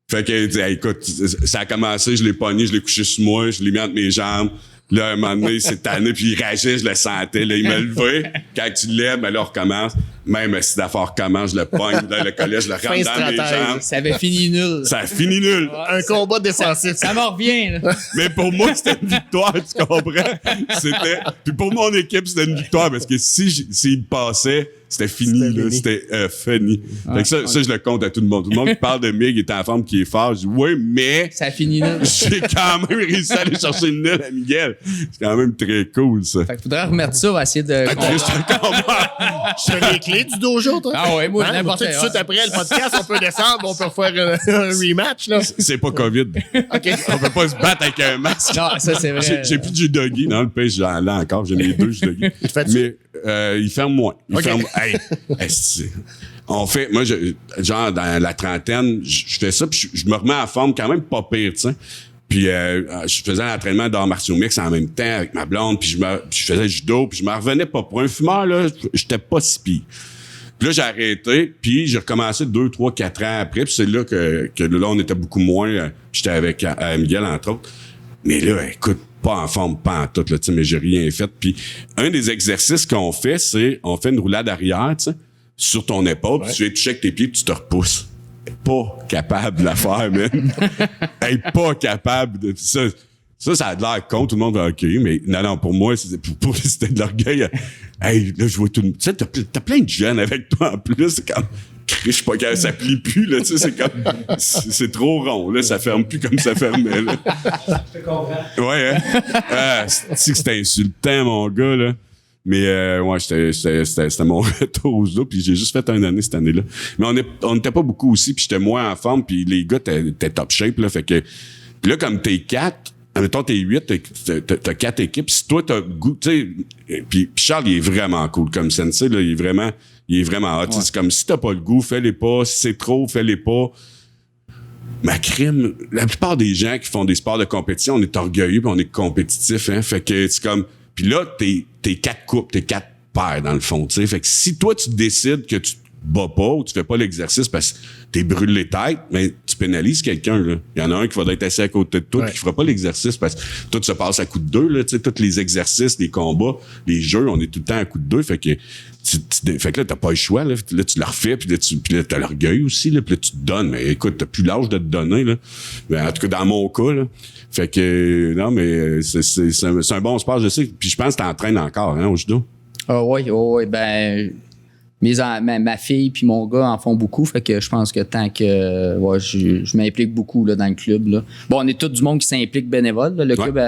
A: Fait que, écoute, ça a commencé, je l'ai pogné, je l'ai couché sur moi, je l'ai mis entre mes jambes. Là, un moment donné, il s'est tanné, puis il rageait, je le sentais. Là, il m'a levé. Quand tu le lèves, ben là, on recommence. Même si l'affaire recommence, je le pogne dans le collet, je le rentre dans mes jambes.
B: Ça avait fini nul.
A: Ça a fini nul.
C: Un combat défensif.
B: Ça m'en revient, là.
A: Mais pour moi, c'était une victoire, tu comprends? Puis pour mon équipe, c'était une victoire, parce que s'il passait, c'était fini, là. C'était fini. Fait que ça, je le compte à tout le monde. Tout le monde qui parle de Mig est en forme, qui est fort. Je dis, oui, mais.
B: Ça a fini nul.
A: J'ai quand même réussi à aller chercher une nul à Miguel. C'est quand même très cool, ça.
B: Fait qu'il faudrait remettre ça, on va essayer de.
C: Je fais les clés du dojo, toi.
B: Ah ouais, moi, n'importe
C: quoi. Tout de suite après le podcast, on peut descendre, on peut faire un rematch, là.
A: C'est pas COVID.
C: OK.
A: On peut pas se battre avec un masque.
B: Non, ça, c'est vrai.
A: J'ai plus de judogi. Non, le pays, j'en ai encore. J'ai mes 2 judogi. Mais, il ferme moins. Hey, on fait, moi, genre, dans la trentaine, je fais ça, puis je me remets en forme quand même pas pire, tu sais. Puis je faisais un entraînement d'arts martiaux mix en même temps avec ma blonde, puis je faisais judo, puis je m'en revenais pas. Pour un fumeur, là, j'étais pas si pire. Puis là, j'ai arrêté, puis j'ai recommencé 2, 3, 4 ans après, puis c'est là que là, on était beaucoup moins. J'étais avec Miguel, entre autres. Mais là, écoute, pas en forme, pas en tout, là, tu sais, mais j'ai rien fait. Puis un des exercices qu'on fait, c'est on fait une roulade arrière, tu sais, sur ton épaule, puis tu viens toucher avec tes pieds, puis tu te repousses. Pas capable de la faire, man. Hey, pas capable de ça. Ça a de l'air con, tout le monde va OK, mais non, pour moi, c'était de l'orgueil. Hey, là, je vois tout le monde. Tu sais, t'as plein de jeunes avec toi en plus, c'est comme. Je sais pas quand ça plie plus, là, tu sais, c'est comme. C'est trop rond, là, ça ferme plus comme ça fermait, là.
D: Je te comprends.
A: Ouais, hein? C'est que c'était insultant, mon gars, là. Mais ouais, c'était mon retour au judo, puis j'ai juste fait une année cette année-là. Mais on était pas beaucoup aussi, puis j'étais moins en forme, puis les gars t'es top shape, là, fait que. Puis là, comme t'es 4, admettons t'es 8, t'as 4 équipes, si toi t'as goût, tu sais, puis Charles, il est vraiment cool comme sensei, là, il est vraiment hot. Ouais. C'est comme si t'as pas le goût, fais-les pas, si c'est trop, fais-les pas. Ma crime, la plupart des gens qui font des sports de compétition, on est orgueilleux, puis on est compétitif, hein, fait que c'est comme. Puis là, t'es 4 coupes, t'es 4 paires dans le fond, tu sais. Fait que si toi, tu décides que tu te bats pas ou tu fais pas l'exercice parce que t'es brûlé tête, mais tu pénalises quelqu'un, là. Il y en a un qui va être assis à côté de toi, qui fera pas l'exercice parce que tout se passe à coup de 2, là, tu sais. Tous les exercices, les combats, les jeux, on est tout le temps à coup de 2, fait que fait que là, t'as pas le choix, là. Là, tu le refais, puis là, t'as l'orgueil aussi, là, puis là, tu te donnes. Mais écoute, t'as plus l'âge de te donner, là. Ben, en tout cas, dans mon cas, là. Fait que, non, mais c'est un bon sport, je sais. Puis je pense que t'entraînes encore, hein, au judo.
B: Ah oui, ben, ma fille puis mon gars en font beaucoup. Fait que je pense que tant que je m'implique beaucoup là, dans le club. Là. Bon, on est tous du monde qui s'implique bénévole. Là. Le club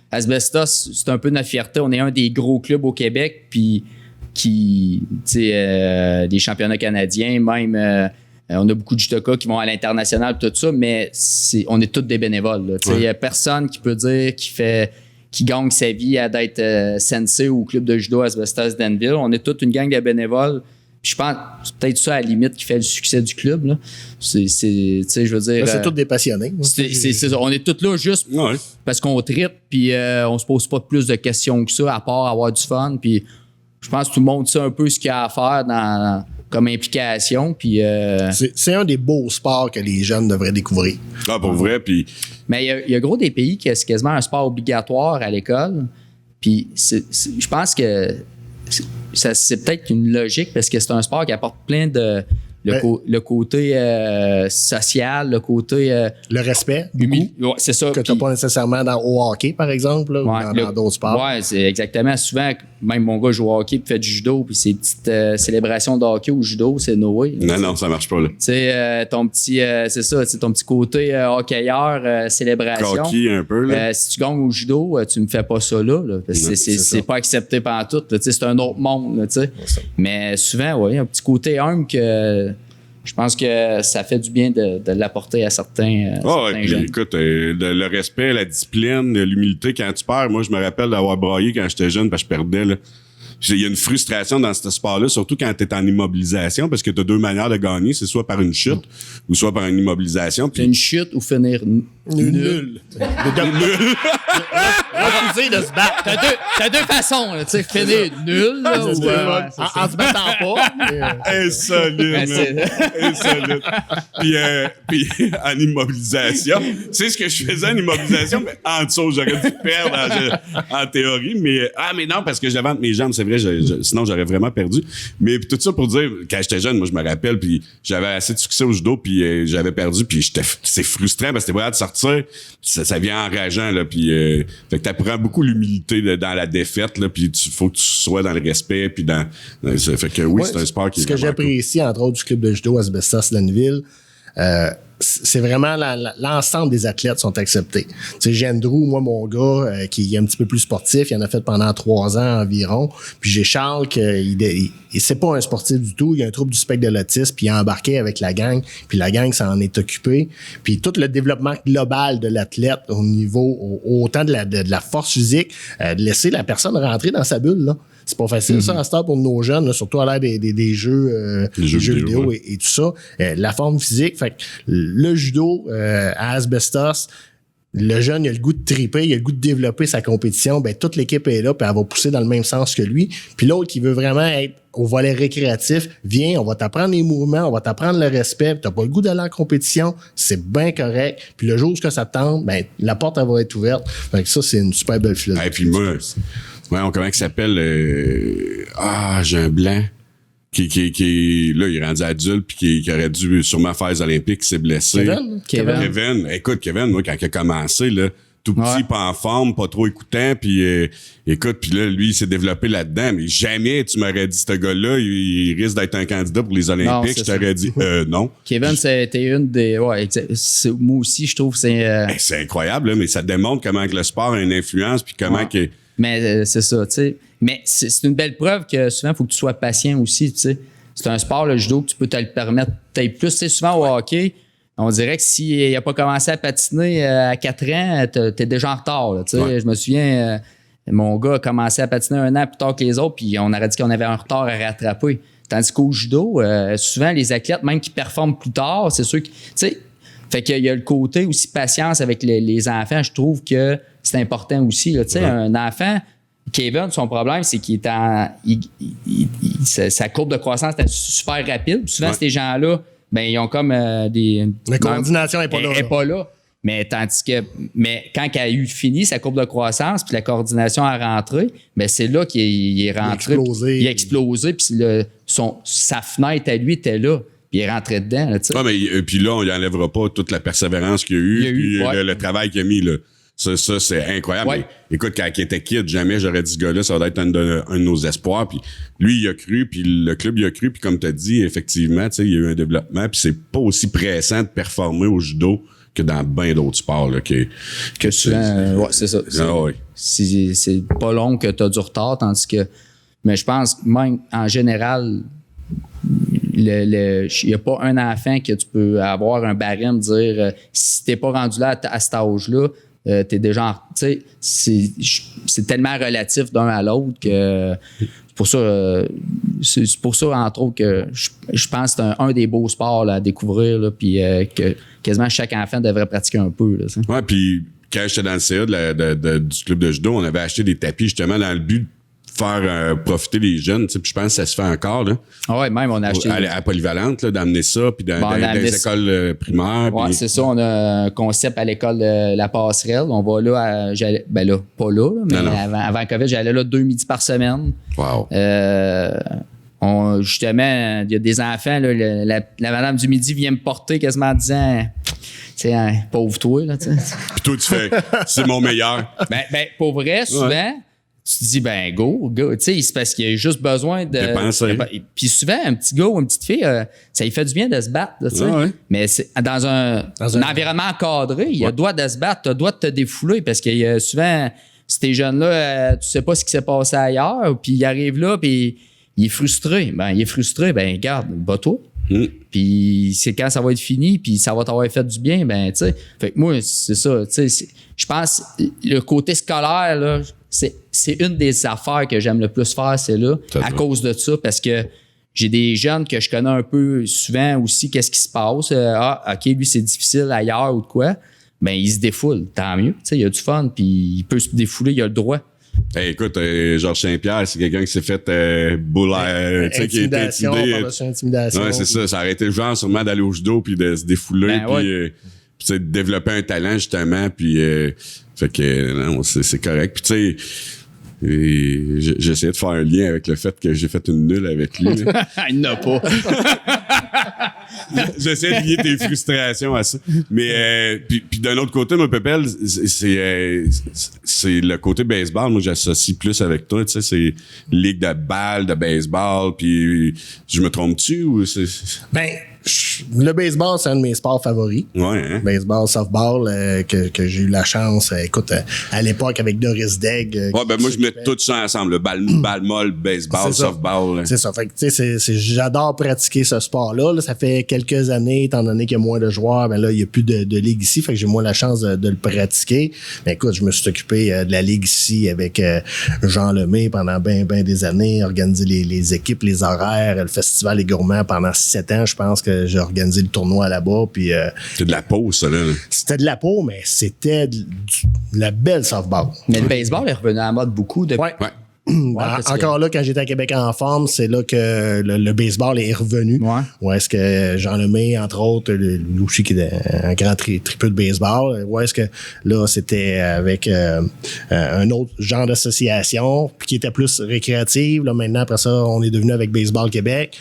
B: Asbestos, c'est un peu notre fierté. On est un des gros clubs au Québec, puis des championnats canadiens, même... on a beaucoup de judokas qui vont à l'international, tout ça, mais on est tous des bénévoles. Il n'y a personne qui peut dire qui gagne sa vie à d'être sensei au club de judo Asbestos Danville. On est toute une gang de bénévoles. Puis je pense que c'est peut-être ça, à la limite, qui fait le succès du club. Là. Je veux dire...
C: C'est tous des passionnés.
B: C'est ça. On est tous là juste parce qu'on tripe, puis on se pose pas plus de questions que ça, à part avoir du fun. Puis je pense que tout le monde sait un peu ce qu'il y a à faire comme implication. Puis,
C: c'est un des beaux sports que les jeunes devraient découvrir.
A: Ah, pour vrai, puis...
B: Mais il y a gros des pays qui c'est quasiment un sport obligatoire à l'école. Puis je pense que c'est peut-être une logique parce que c'est un sport qui apporte plein de... Le côté social, le côté...
C: le respect,
B: c'est ça.
C: Que tu n'as pas nécessairement au hockey, par exemple, ou dans d'autres sports.
B: Oui, c'est exactement. Souvent, même mon gars joue au hockey et fait du judo, puis ses petites célébrations de hockey au judo, c'est Noé.
A: Non, ça marche pas, là.
B: Tu sais, ton petit... c'est ça, ton petit côté hockeyeur, célébration.
A: Cocky un peu, là.
B: Si tu gagnes au judo, tu ne fais pas ça là. C'est pas accepté par tout. C'est un autre monde, tu sais. Mais souvent, oui, un petit côté humble que... Je pense que ça fait du bien de l'apporter à certains jeunes.
A: Écoute, le respect, la discipline, l'humilité quand tu perds. Moi, je me rappelle d'avoir braillé quand j'étais jeune parce que je perdais, là. Il y a une frustration dans ce sport-là, surtout quand tu es en immobilisation, parce que tu as 2 manières de gagner. C'est soit par une chute ou soit par une immobilisation.
B: Une chute ou finir nul.
C: Refuser de se battre.
B: T'as 2 façons, tu sais, finir nul là, ou
C: en se battant pas.
A: Insolite. Puis en immobilisation, tu sais ce que je faisais en immobilisation, mais en dessous, j'aurais dû perdre en théorie, mais non, parce que j'avais entre mes jambes, c'est vrai, sinon j'aurais vraiment perdu. Mais tout ça pour dire, quand j'étais jeune, moi je me rappelle, puis j'avais assez de succès au judo, puis j'avais perdu, puis c'est frustrant parce que t'es prêt à te sortir, ça vient enrageant, là, puis fait que t'apprends beaucoup l'humilité dans la défaite, là, puis faut que tu sois dans le respect, puis fait que oui, c'est un sport qui est...
C: Ce que j'apprécie, entre autres, du club de judo Asbestos Danville, c'est vraiment l'ensemble des athlètes sont acceptés. Tu sais, j'ai Andrew, moi, mon gars, qui est un petit peu plus sportif, il en a fait pendant 3 ans environ. Puis j'ai Charles, il c'est pas un sportif du tout, il a un trouble du spectre de l'autisme, puis il est embarqué avec la gang, puis la gang s'en est occupée. Puis tout le développement global de l'athlète au niveau, autant de la force physique, de laisser la personne rentrer dans sa bulle, là. C'est pas facile, ça, à ce temps pour nos jeunes, là, surtout à l'ère des jeux, jeux vidéo et tout ça. La forme physique, fait que le judo à Asbestos, le jeune, il a le goût de triper, il a le goût de développer sa compétition, ben toute l'équipe est là, puis elle va pousser dans le même sens que lui. Puis l'autre qui veut vraiment être au volet récréatif, viens, on va t'apprendre les mouvements, on va t'apprendre le respect, t'as pas le goût d'aller en compétition, c'est bien correct. Puis le jour où ça te tente, ben la porte, elle va être ouverte. Fait que ça, c'est une super belle philosophie.
A: Et puis moi, comment il s'appelle? J'ai un blanc. Qui là, il est rendu adulte puis qui aurait dû sûrement faire les Olympiques, qui s'est blessé. Kevin. Écoute, Kevin, moi, quand il a commencé, là, tout petit, pas en forme, pas trop écoutant, puis écoute, puis là, lui, il s'est développé là-dedans, mais jamais tu m'aurais dit, ce gars-là, il risque d'être un candidat pour les Olympiques. Je t'aurais dit, non.
B: Kevin, c'était une des... Ouais, moi aussi, je trouve que
A: c'est incroyable, là, mais ça démontre comment que le sport a une influence, puis comment que...
B: Mais c'est ça, tu sais. Mais c'est une belle preuve que souvent, il faut que tu sois patient aussi, tu sais. C'est un sport, le judo, que tu peux te le permettre peut-être plus. Tu sais, souvent au hockey, on dirait que s'il n'a pas commencé à patiner à 4 ans, t'es déjà en retard, là, tu sais. Ouais. Je me souviens, mon gars a commencé à patiner 1 an plus tard que les autres, puis on aurait dit qu'on avait un retard à rattraper. Tandis qu'au judo, souvent, les athlètes, même qui performent plus tard, c'est sûr que, tu sais, fait qu'il y a le côté aussi patience avec les enfants. Je trouve que c'est important aussi, là, tu sais, un enfant... Kevin, son problème, c'est qu'il est sa courbe de croissance est super rapide. Souvent, ces gens-là, ben, ils ont comme des...
C: La coordination n'est
B: pas là. Mais tandis que quand il a eu fini sa courbe de croissance, puis la coordination a rentré, ben c'est là qu'il est rentré. Il a explosé, puis sa fenêtre à lui était là. Puis il est rentré dedans. Là,
A: puis là, on lui enlèvera pas toute la persévérance qu'il y a eu, puis le travail qu'il a mis, là. Ça, c'est incroyable.
B: Ouais.
A: Mais, écoute, quand il était kid, jamais j'aurais dit ce gars-là, ça va être un de nos espoirs. Puis lui, il a cru, puis le club, il a cru. Puis comme tu as dit, effectivement, tu sais, il y a eu un développement. Puis c'est pas aussi pressant de performer au judo que dans bien d'autres sports. Là,
B: que souvent, c'est ça. C'est pas long que tu as du retard, tandis que... Mais je pense que même en général... Il n'y a pas un enfant que tu peux avoir un barème, dire si t'es pas rendu là à cet âge-là, t'es déjà tu sais, c'est tellement relatif d'un à l'autre que c'est pour ça entre autres que je pense que c'est un des beaux sports là, à découvrir là, puis que quasiment chaque enfant devrait pratiquer un peu là,
A: ouais, puis quand j'étais dans le CA du club de judo, on avait acheté des tapis justement dans le but de faire profiter les jeunes, tu sais, puis je pense que ça se fait encore là.
B: Ah ouais, même on a acheté
A: à Polyvalente là, d'amener ça puis dans les écoles primaires.
B: Ouais, c'est ça, on a un concept à l'école de la Passerelle, on va là pas là, mais non. Avant Covid, j'allais là 2 midis par semaine.
A: Wow.
B: Justement, il y a des enfants là, la madame du midi vient me porter quasiment en disant tu sais, pauvre toi là, tu sais.
A: Puis toi tu fais c'est mon meilleur.
B: Ben pour vrai, souvent tu te dis, ben, go. Tu sais, c'est parce qu'il y a juste besoin de... Puis souvent, un petit gars ou une petite fille, ça lui fait du bien de se battre, tu sais. Mais c'est, dans un environnement encadré, il y a droit de se battre, tu as droit de te défouler parce qu'il y a souvent, ces jeunes-là, tu sais pas ce qui s'est passé ailleurs, puis il arrive là, puis il est frustré. Ben, regarde, bats-toi. Puis c'est quand ça va être fini, puis ça va t'avoir fait du bien, ben, tu sais. Fait que moi, c'est ça, tu sais. Je pense, le côté scolaire, là, c'est une des affaires que j'aime le plus faire, c'est là, à cause de ça, parce que j'ai des jeunes que je connais un peu souvent aussi, qu'est-ce qui se passe. OK, lui, c'est difficile ailleurs ou de quoi. Ben, il se défoule, tant mieux. Tu sais, il a du fun, puis il peut se défouler, il a le droit.
A: Hey, écoute, Georges Saint-Pierre, c'est quelqu'un qui s'est fait tu sais, qui a été intimidé.
C: Intimidation.
A: Ouais, c'est ça. Ça aurait été le genre sûrement d'aller au judo puis de se défouler puis de développer un talent justement puis fait que non, c'est correct. Puis tu sais, j'essayais de faire un lien avec le fait que j'ai fait une nulle avec lui.
B: Il n'a pas.
A: J'essaie de lier tes frustrations à ça. Mais puis d'un autre côté, mon Pépel, c'est le côté baseball. Moi, j'associe plus avec toi. Tu sais, c'est ligue de balles, de baseball. Puis je me trompe-tu ou c'est...
C: Ben, le baseball, c'est un de mes sports favoris.
A: Ouais, hein?
C: Baseball, softball, que j'ai eu la chance, écoute, à l'époque avec Doris Degg.
A: Ben moi, je mets tout ça ensemble. Le balle molle, baseball, softball.
C: C'est ça. Fait que, tu sais, j'adore pratiquer ce sport-là. Là, ça fait quelques années, étant donné qu'il y a moins de joueurs, ben là, il n'y a plus de ligue ici. Fait que j'ai moins la chance de le pratiquer. Mais écoute, je me suis occupé de la ligue ici avec Jean Lemay pendant ben des années, organiser les équipes, les horaires, le festival Les Gourmands pendant 7 ans. Je pense que j'ai organisé le tournoi là-bas. Puis,
A: c'est de la peau, ça, là.
C: C'était de la peau, mais c'était de la belle softball.
B: Mais le baseball est revenu à la mode beaucoup depuis.
C: Ouais. Encore là, quand j'étais à Québec en forme, c'est là que le baseball est revenu.
B: Ouais.
C: Où est-ce que Jean Lemay, entre autres, lui aussi qui est un grand tripeux de baseball, où est-ce que là, c'était avec un autre genre d'association, puis qui était plus récréative. Là, maintenant, après ça, on est devenu avec Baseball Québec.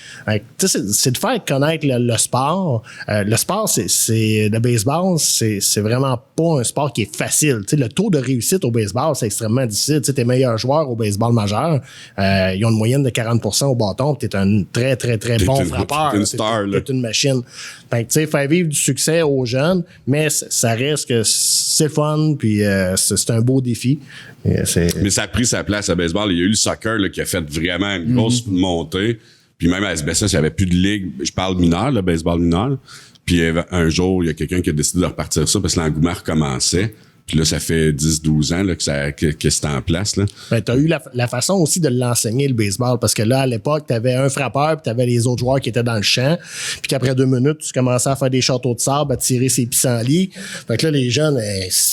C: C'est de faire connaître le sport. Le sport, le baseball, c'est vraiment pas un sport qui est facile. T'sais, le taux de réussite au baseball, c'est extrêmement difficile. Tes meilleurs joueurs au baseball majeur, ils ont une moyenne de 40% au bâton, puis t'es un très, très, très bon frappeur.
A: T'es une star, là.
C: T'es une machine. Fait que, tu sais, faire vivre du succès aux jeunes, mais ça reste que c'est fun, puis c'est un beau défi.
A: Mais ça a pris sa place à baseball. Il y a eu le soccer là, qui a fait vraiment une grosse montée. Puis même à SBSS, il n'y avait plus de ligue. Je parle mineur, le baseball mineur. Puis un jour, il y a quelqu'un qui a décidé de repartir ça parce que l'engouement recommençait. Puis là, ça fait 10-12 ans là, que c'est en place. Là.
C: Ben, tu as eu la façon aussi de l'enseigner, le baseball, parce que là, à l'époque, tu avais un frappeur, puis tu avais les autres joueurs qui étaient dans le champ. Puis qu'après 2 minutes, tu commençais à faire des châteaux de sable, à tirer ses pissenlits. Fait que là, les jeunes,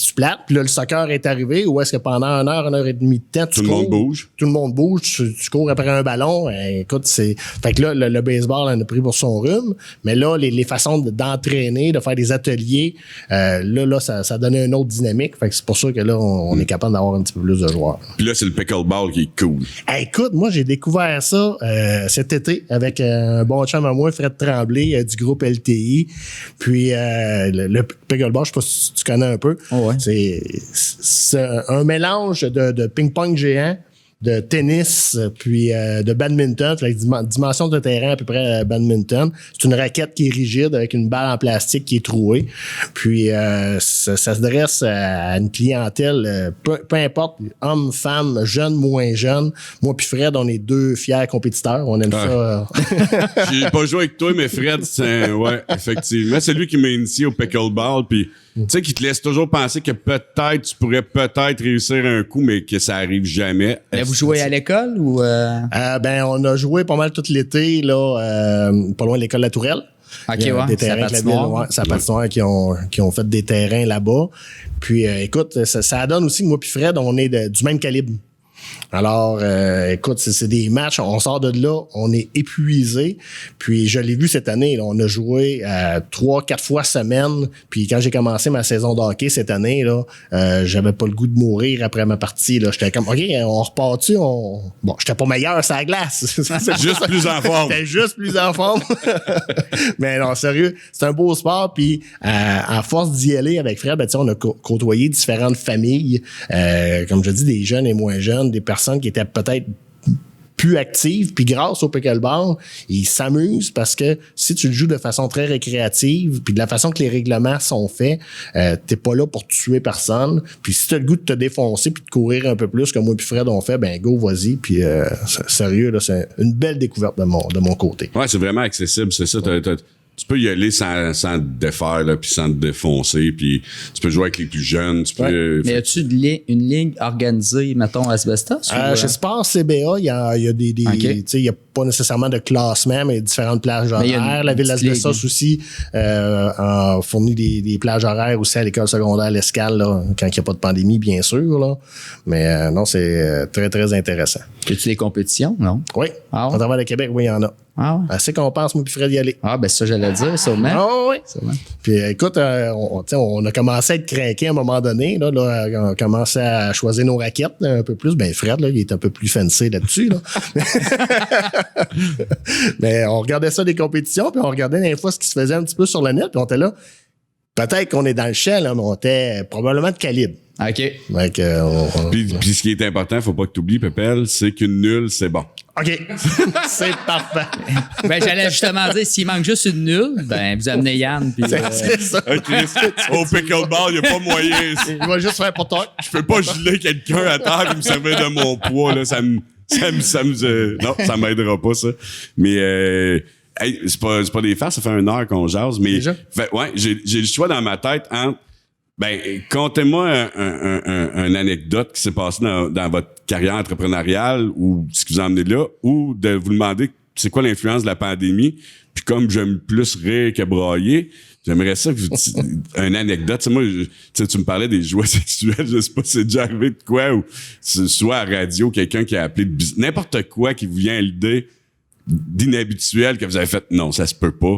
C: tu plates. Puis là, le soccer est arrivé, où est-ce que pendant 1 heure et demie de temps,
A: tout le monde bouge.
C: Tout le monde bouge, tu cours après un ballon. Écoute, c'est. Fait que là, le baseball en a pris pour son rhume. Mais là, les façons d'entraîner, de faire des ateliers, là, ça donnait une autre dynamique. Fait que c'est pour ça que là, on est capable d'avoir un petit peu plus de joueurs.
A: Puis là, c'est le pickleball qui est cool.
C: Écoute, moi, j'ai découvert ça cet été avec un bon chum à moi, Fred Tremblay, du groupe LTI. Puis le pickleball, je sais pas si tu connais un peu.
B: Oh ouais.
C: C'est un mélange de ping-pong géant, de tennis, puis de badminton, avec dimension de terrain à peu près badminton. C'est une raquette qui est rigide avec une balle en plastique qui est trouée. Puis ça s'adresse à une clientèle, peu importe, hommes, femmes, jeunes, moins jeunes. Moi puis Fred, on est 2 fiers compétiteurs. On aime ça.
A: J'ai pas joué avec toi, mais Fred, ouais, effectivement, c'est lui qui m'a initié au pickleball. Puis tu sais, qui te laisse toujours penser que peut-être tu pourrais réussir un coup, mais que ça arrive jamais.
B: Mais vous jouez à l'école ou
C: ben, on a joué pas mal tout l'été, là, pas loin de l'école La Tourelle.
B: OK,
C: Il y a
B: ouais.
C: des terrains avec la ville, c'est la patinoire qui ont fait des terrains là-bas. Puis, écoute, ça donne aussi que moi puis Fred, on est du même calibre. Alors, écoute, c'est des matchs, on sort de là, on est épuisé. Puis je l'ai vu cette année, là, on a joué 3-4 fois semaine. Puis quand j'ai commencé ma saison de hockey cette année, là, j'avais pas le goût de mourir après ma partie. Là. J'étais comme, OK, on repart-tu? Bon, j'étais pas meilleur sur la glace.
A: Juste plus en forme.
C: J'étais juste plus en forme. Mais non, sérieux, c'est un beau sport. Puis à force d'y aller avec Fred, ben, on a côtoyé différentes familles. Comme je dis, des jeunes et moins jeunes, des personnes qui étaient peut-être plus actives, puis grâce au pickleball, ils s'amusent parce que si tu le joues de façon très récréative, puis de la façon que les règlements sont faits, t'es pas là pour tuer personne. Puis si t'as le goût de te défoncer puis de courir un peu plus comme moi puis Fred on fait, ben go, vas-y. Puis sérieux, là, c'est une belle découverte de mon côté.
A: Ouais, c'est vraiment accessible, c'est ça. Tu peux y aller sans te défaire, là, puis sans te défoncer, puis tu peux jouer avec les plus jeunes. Tu peux,
B: Mais as-tu une ligue organisée, mettons, à Asbestos?
C: Je sais pas, en CBA, il y a des
B: okay.
C: Tu sais, il y a pas nécessairement de classement, mais différentes plages horaires. La ville d'Asbestos aussi a fourni des plages horaires aussi à l'école secondaire L'Escale, là, quand il n'y a pas de pandémie, bien sûr. Là. Mais non, c'est très, très intéressant.
B: As-tu des compétitions, non?
C: Oui.
B: Ah ouais?
C: À travers le Québec, oui, il y en a.
B: Ah ouais?
C: Assez qu'on pense, moi puis Fred, y aller.
B: Ah, ben ça, j'allais dire, sûrement.
C: Ah oui.
B: Sûrement.
C: Puis écoute, on a commencé à être craqués à un moment donné. Là, on a commencé à choisir nos raquettes là, un peu plus. Ben Fred, là, il est un peu plus fancy là-dessus. Là. Mais on regardait ça des compétitions, puis on regardait des fois ce qui se faisait un petit peu sur le net, puis on était là. Peut-être qu'on est dans le champ, là, mais on était probablement de calibre.
B: OK.
C: Donc,
A: puis ce qui est important, faut pas que tu oublies, Pépel, c'est qu'une nulle, c'est bon.
C: OK. C'est parfait.
B: Ben, j'allais justement dire, s'il manque juste une nulle, ben, vous amenez Yann. Puis,
C: c'est ça.
A: Au pickleball, il n'y a pas moyen.
C: Il va juste faire pour toi.
A: Je peux pas geler quelqu'un à terre et me servir de mon poids, là. Non, ça m'aidera pas, ça. Mais, hey, c'est pas des farces, ça fait 1 heure qu'on jase, mais.
C: Déjà?
A: Ouais, j'ai le choix dans ma tête entre. Ben, contez-moi une anecdote qui s'est passée dans votre carrière entrepreneuriale ou ce qui vous a emmené là, ou de vous demander c'est quoi l'influence de la pandémie. Puis comme j'aime plus rire que brailler, j'aimerais ça que une anecdote. Tu sais, moi, tu me parlais des jouets sexuels, je sais pas si c'est déjà arrivé de quoi, ou soit à radio, quelqu'un qui a appelé n'importe quoi qui vous vient à l'idée d'inhabituel que vous avez fait, non, ça se peut pas.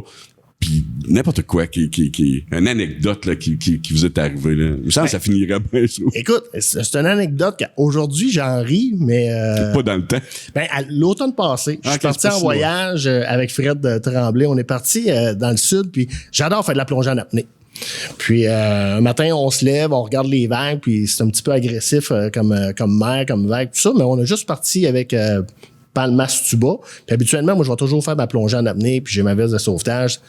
A: Puis n'importe quoi une anecdote là, qui vous est arrivée. Là. Il me semble que ça finirait bien, je trouve.
C: Écoute, c'est une anecdote qu'aujourd'hui, j'en ris, mais...
A: pas dans le temps.
C: Ben, l'automne passé, je suis parti en voyage avec Fred Tremblay. On est parti dans le sud, puis j'adore faire de la plongée en apnée. Puis un matin, on se lève, on regarde les vagues, puis c'est un petit peu agressif comme mer, comme vague, tout ça, mais on a juste parti avec... Palmas Tuba. Puis habituellement, moi, je vais toujours faire ma plongée en apnée, puis j'ai ma veste de sauvetage.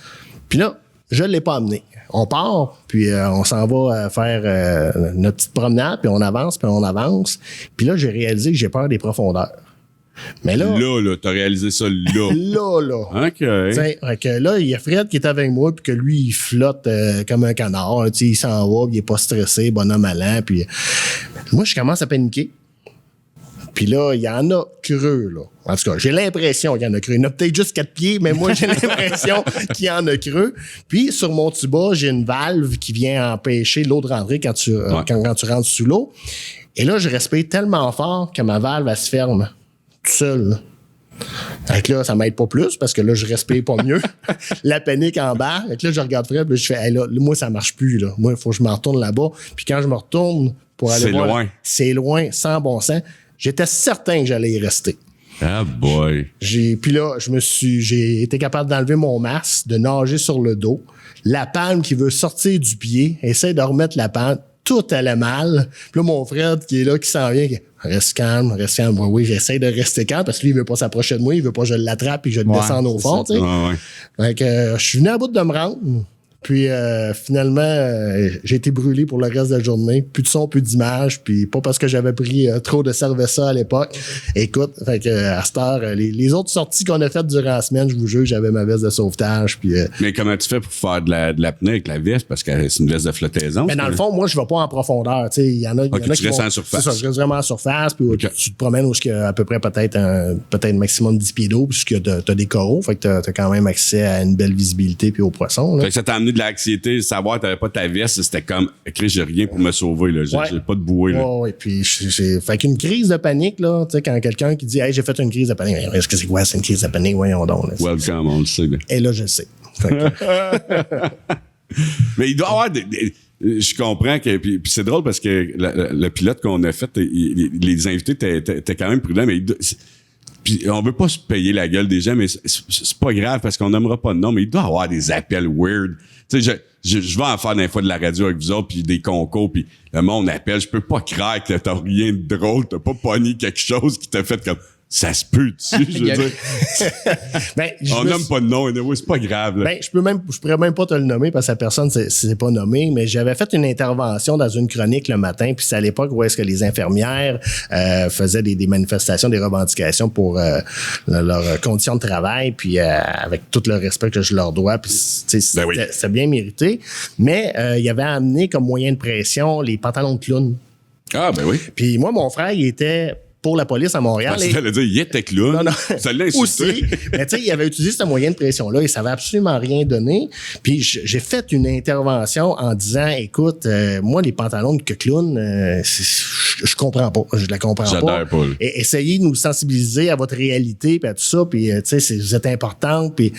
C: Puis là, je ne l'ai pas amené. On part, puis on s'en va faire notre petite promenade, puis on avance. Puis là, j'ai réalisé que j'ai peur des profondeurs. Mais là,
A: t'as réalisé ça là.
C: là.
A: OK.
C: Fait que là, il y a Fred qui est avec moi, puis que lui, il flotte comme un canard. Il s'en va, puis il est pas stressé, bonhomme allant. Puis moi, je commence à paniquer. Puis là, il y en a creux, là. En tout cas, j'ai l'impression qu'il y en a creux. Il y en a peut-être juste 4 pieds, mais moi, j'ai l'impression qu'il y en a creux. Puis, sur mon tuba, j'ai une valve qui vient empêcher l'eau de rentrer quand tu rentres sous l'eau. Et là, je respire tellement fort que ma valve, elle se ferme tout seul. Fait que là, ça m'aide pas plus parce que là, je respire pas mieux. La panique en bas. Fait que là, je regarde Fred, puis je fais, hey, là, moi, ça marche plus, là. Moi, il faut que je me retourne là-bas. Puis quand je me retourne pour aller voir...
A: loin.
C: C'est loin, sans bon sens. J'étais certain que j'allais y rester.
A: Ah boy.
C: Puis là, j'ai été capable d'enlever mon masque, de nager sur le dos. La palme qui veut sortir du pied, essaie de remettre la palme. Tout allait mal. Puis là, mon frère qui est là, qui s'en vient, reste calme. Oui, j'essaie de rester calme parce que lui, il veut pas s'approcher de moi, il veut pas que je l'attrape et que je le descende au fond, tu sais. Fait que je suis venu à bout de me rendre. Puis finalement, j'ai été brûlé pour le reste de la journée. Plus de son, plus d'image. Puis pas parce que j'avais pris trop de Cerveza à l'époque. Écoute, fait que à cette heure, les autres sorties qu'on a faites durant la semaine, je vous jure, j'avais ma veste de sauvetage. Puis,
A: mais comment tu fais pour faire de l'apnée avec la veste? Parce que c'est une veste de flottaison.
C: Mais dans le fond, moi, je vais pas en profondeur. Il y en a,
A: tu restes en surface.
C: C'est ça, je reste vraiment en surface. Puis tu te promènes où il y a à peu près peut-être maximum 10 pieds d'eau, puisque t'as des coraux. Fait que t'as quand même accès à une belle visibilité puis aux poissons. Là.
A: Fait que ça t'a amené de l'anxiété, savoir que t'avais pas ta veste, c'était comme, j'ai rien pour me sauver, là. J'ai pas de bouée, là.
C: Ouais, puis fait qu'une crise de panique, là, tu sais, quand quelqu'un qui dit, hey, j'ai fait une crise de panique, est-ce que c'est quoi, c'est une crise de panique? Voyons donc, là.
A: Welcome, on le sait, là.
C: Et là, je le sais.
A: Mais il doit y avoir je comprends que, puis c'est drôle parce que le pilote qu'on a fait, les invités étaient quand même prudents, mais puis on veut pas se payer la gueule des gens, mais c'est pas grave parce qu'on nommera pas de nom, mais il doit y avoir des appels weird. Tu sais, je vais en faire des fois de la radio avec vous autres, puis des concours, puis le monde appelle. Je peux pas croire que t'as rien de drôle, t'as pas pogné quelque chose qui t'a fait comme... Ça se peut-tu, je veux dire. On nomme pas de nom, c'est pas grave. Là.
C: Ben, je pourrais même pas te le nommer parce que la personne c'est pas nommé, mais j'avais fait une intervention dans une chronique le matin, puis c'est à l'époque où est-ce que les infirmières faisaient des manifestations, des revendications pour leurs conditions de travail, puis avec tout le respect que je leur dois, puis c'est bien mérité. Mais il avait amené comme moyen de pression les pantalons de clown.
A: Ah, ben oui.
C: Puis moi, mon frère, il était pour la police à Montréal.
A: Tu allais dire, il était clown.
C: Non.
A: Ça l'a insulté.
C: Aussi. Mais tu sais, il avait utilisé ce moyen de pression-là et ça n'avait absolument rien donné. Puis j'ai fait une intervention en disant, écoute, moi, les pantalons de clown, je comprends pas. Je la comprends pas.
A: J'adore pas.
C: Et essayez de nous sensibiliser à votre réalité puis à tout ça. Puis, tu sais, vous êtes importante. Puis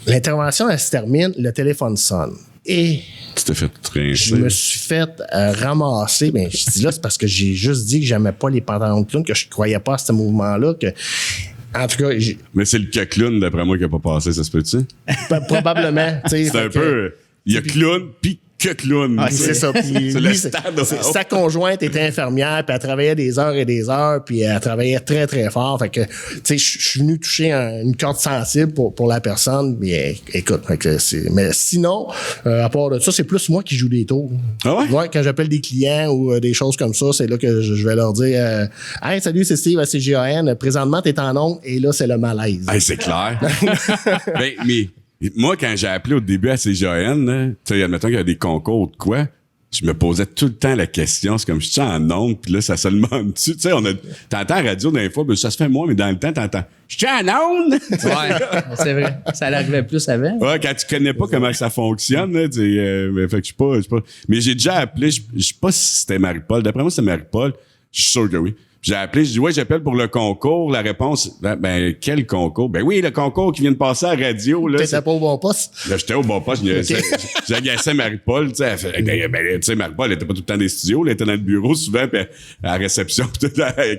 C: l'intervention, elle se termine, le téléphone sonne. Et
A: tu t'es fait trincer.
C: Je me suis fait ramasser. Ben, je dis là, c'est parce que j'ai juste dit que j'aimais pas les pantalons de clown, que je croyais pas à ce mouvement-là. En tout cas,
A: mais c'est le clown, d'après moi, qui a pas passé, ça se peut-tu?
C: Probablement.
A: C'est un peu... Il y a clown, puis que clown.
C: Ah, c'est ça. Puis
A: c'est le stade.
C: Sa conjointe était infirmière, puis elle travaillait des heures et des heures, puis elle travaillait très, très fort. Fait que, tu sais, je suis venu toucher une corde sensible pour la personne. Mais écoute, mais sinon, à part de ça, c'est plus moi qui joue des tours.
A: Ah ouais?
C: Ouais, quand j'appelle des clients ou des choses comme ça, c'est là que je vais leur dire hey, salut, c'est Steve à CJAN. Présentement, t'es en ondes et là, c'est le malaise.
A: Hey, c'est clair. Mais moi, quand j'ai appelé au début à CJAN, tu sais, admettons qu'il y a des concours ou de quoi, je me posais tout le temps la question. C'est comme, je suis en onde, puis là, ça se demande. Tu sais, t'entends la radio dans les fois, ben, ça se fait moins, mais dans le temps, t'entends, je suis en onde!
B: Ouais, c'est vrai. Ça l'arrivait plus avant.
A: Ouais, quand tu connais pas comment ça fonctionne, là, fait que je suis pas. Mais j'ai déjà appelé, je sais pas si c'était Marie-Paul. D'après moi, c'est Marie-Paul. Je suis sûr que oui. J'ai appelé, je dis, ouais, j'appelle pour le concours. La réponse, ben, quel concours? Ben oui, le concours qui vient de passer à la radio, là.
C: T'étais pas au bon poste?
A: Là, j'étais au bon poste. J'agaçais Marie-Paul, tu sais. Elle fait, tu sais, Marie-Paul, elle était pas tout le temps dans les studios, elle était dans le bureau souvent, puis à la réception, pis tout, hey,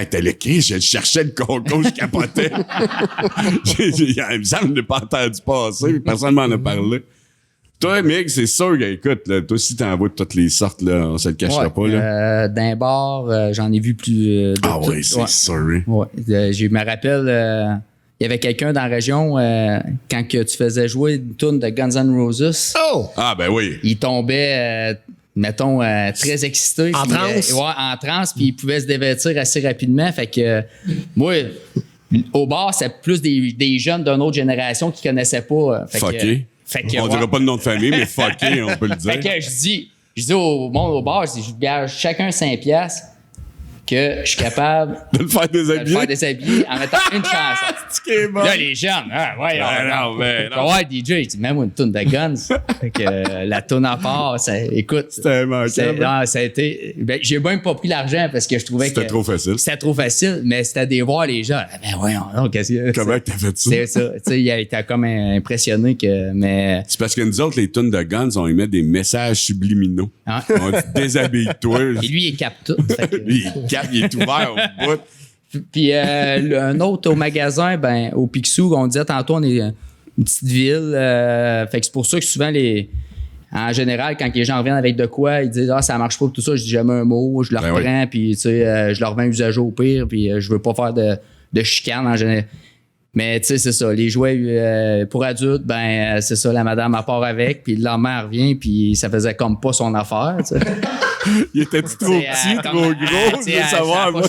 A: t'as le cri, je cherchais le concours, je capotais. Il me semble que je n'ai pas entendu passer, personne m'en a parlé. Toi, Mick, c'est sûr que, écoute, là, toi aussi, t'envoies de toutes les sortes, là, on se le cachera pas, là.
B: D'un bar, j'en ai vu plus.
A: Oui, c'est sûr.
B: Ouais. Je me rappelle, il y avait quelqu'un dans la région, quand que tu faisais jouer une tune de Guns N' Roses.
C: Oh!
A: Ah, ben oui.
B: Il tombait, mettons, très excité.
C: En transe?
B: Ouais, en transe, puis il pouvait se dévêtir assez rapidement. Fait que, moi, au bar, c'est plus des jeunes d'une autre génération qui connaissaient pas.
A: Fucké. On dirait pas le nom de famille, mais fucké, on peut le dire.
B: Fait que je dis au monde au bar, je gage chacun 5 piastres que je suis capable
A: de le faire
B: déshabiller en mettant une chanson. Là, les jeunes, non. Ouais, DJ, il dit, même une toune de Guns. Fait que la toune à part, écoute.
A: C'était immanquable.
B: Ça a été. Ben, j'ai même pas pris l'argent parce que je trouvais que.
A: C'était trop facile.
B: C'était trop facile, mais c'était des voir les gens. Ben voyons, non, qu'est-ce que.
A: Comment t'as fait ça?
B: C'est ça. Tu sais, il était comme impressionné que. Mais.
A: C'est parce que nous autres, les tunes de Guns, on y met des messages subliminaux.
B: Hein?
A: On dit déshabille-toi.
B: Et lui, il capte tout.
A: Il est ouvert au bout.
B: Puis un autre au magasin, ben au Picsou, on disait tantôt, on est une petite ville. Fait que c'est pour ça que souvent, en général, quand les gens reviennent avec de quoi, ils disent « Ah, ça marche pas » tout ça. Je dis jamais un mot, je le reprends, puis tu sais, je leur revends usagé au pire, puis je veux pas faire de chicane en général. Mais tu sais, c'est ça. Les jouets pour adultes, ben c'est ça, la madame elle part avec, puis le lendemain, elle revient, puis ça faisait comme pas son affaire, tu sais.
A: Il était-tu trop petit, trop gros, je veux savoir.
B: Elle n'a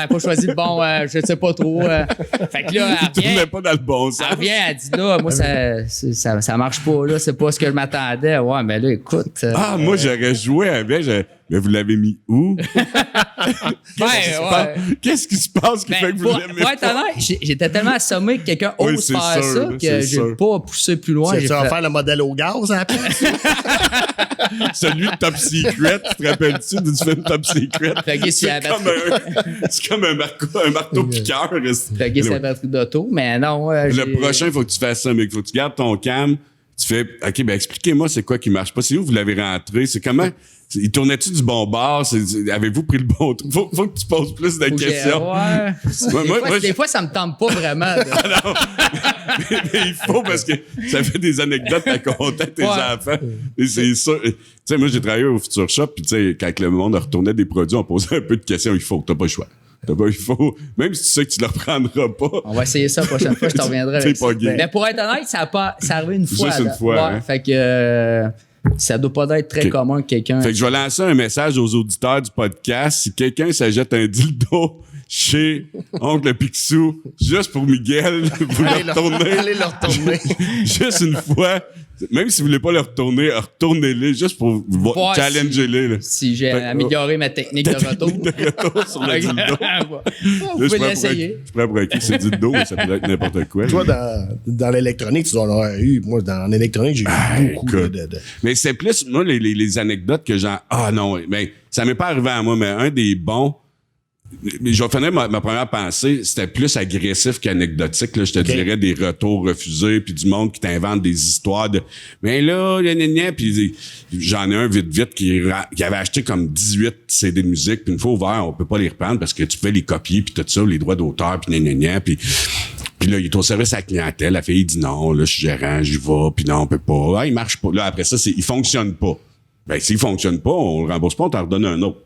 B: pas choisi le bon, je sais pas trop. Fait que là,
A: elle tournait pas dans le bon sens.
B: Elle revient, elle dit là, moi, ça marche pas, là, c'est pas ce que je m'attendais. Ouais, mais là, écoute.
A: Moi, j'aurais joué avec, mais vous l'avez mis où? Qu'est-ce qui se passe qui fait que vous l'avez mis?
B: Pour être honnête, j'étais tellement assommé que quelqu'un ose faire ça que j'ai pas poussé plus loin.
C: Tu vas faire le modèle au gaz après?
A: Celui de Top Secret, tu te rappelles-tu du film Top Secret? C'est comme un marteau piqueur.
B: Fait que c'est la batterie d'auto, mais non.
A: Le prochain, il faut que tu fasses ça, mais il faut que tu gardes ton cam. Tu fais, OK, ben expliquez-moi c'est quoi qui marche pas. C'est où vous l'avez rentré? C'est comment? Il tournait-tu du bon bord? Avez-vous pris le bon truc? Faut que tu poses plus de questions.
B: Des fois, ça me tente pas vraiment.
A: Non, mais il faut parce que ça fait des anecdotes à compter à tes enfants. Et c'est ça. Tu sais, moi, j'ai travaillé au Future Shop, puis tu sais, quand le monde retournait des produits, on posait un peu de questions. Il faut, t'as pas le choix. Il faut, même si tu sais que tu le reprendras pas.
B: On va essayer ça la prochaine fois, je t'en reviendrai avec ça. Mais pour être honnête, ça arrivé une fois.
A: Juste une fois.
B: Ouais, fait que ça doit pas être très commun que quelqu'un.
A: Fait que je vais lancer un message aux auditeurs du podcast. Si quelqu'un s'achète un dildo chez Oncle Picsou, juste pour Miguel, vous le retournez.
C: Allez le retourner.
A: Juste une fois. Même si vous voulez pas le retourner, retournez-les juste pour challenger-les.
B: Si j'ai amélioré ma technique de retour.
A: De retour sur le dildo.
B: Vous pouvez l'essayer.
A: Je suis prêt pour acquis que c'est dildo, mais ça peut être n'importe quoi.
C: Toi, dans l'électronique, tu en aurais eu. Moi, dans l'électronique, j'ai eu beaucoup de...
A: Mais c'est plus, moi, les anecdotes que j'ai... Ah non, mais ça m'est pas arrivé à moi, mais un des bons... Je vais finir ma première pensée, c'était plus agressif qu'anecdotique. Là, je te dirais des retours refusés, puis du monde qui t'invente des histoires de « Mais là, puis j'en ai un vite qui avait acheté comme 18 CD de musique, puis une fois ouvert, on peut pas les reprendre parce que tu peux les copier, puis tout ça, les droits d'auteur, puis puis là, il est au service à la clientèle. La fille dit non, là, je suis gérant, j'y vais, puis non, on peut pas. Ah, il marche pas. Là, après ça, il fonctionne pas. Ben, s'il fonctionne pas, on le rembourse pas, on t'en redonne un autre.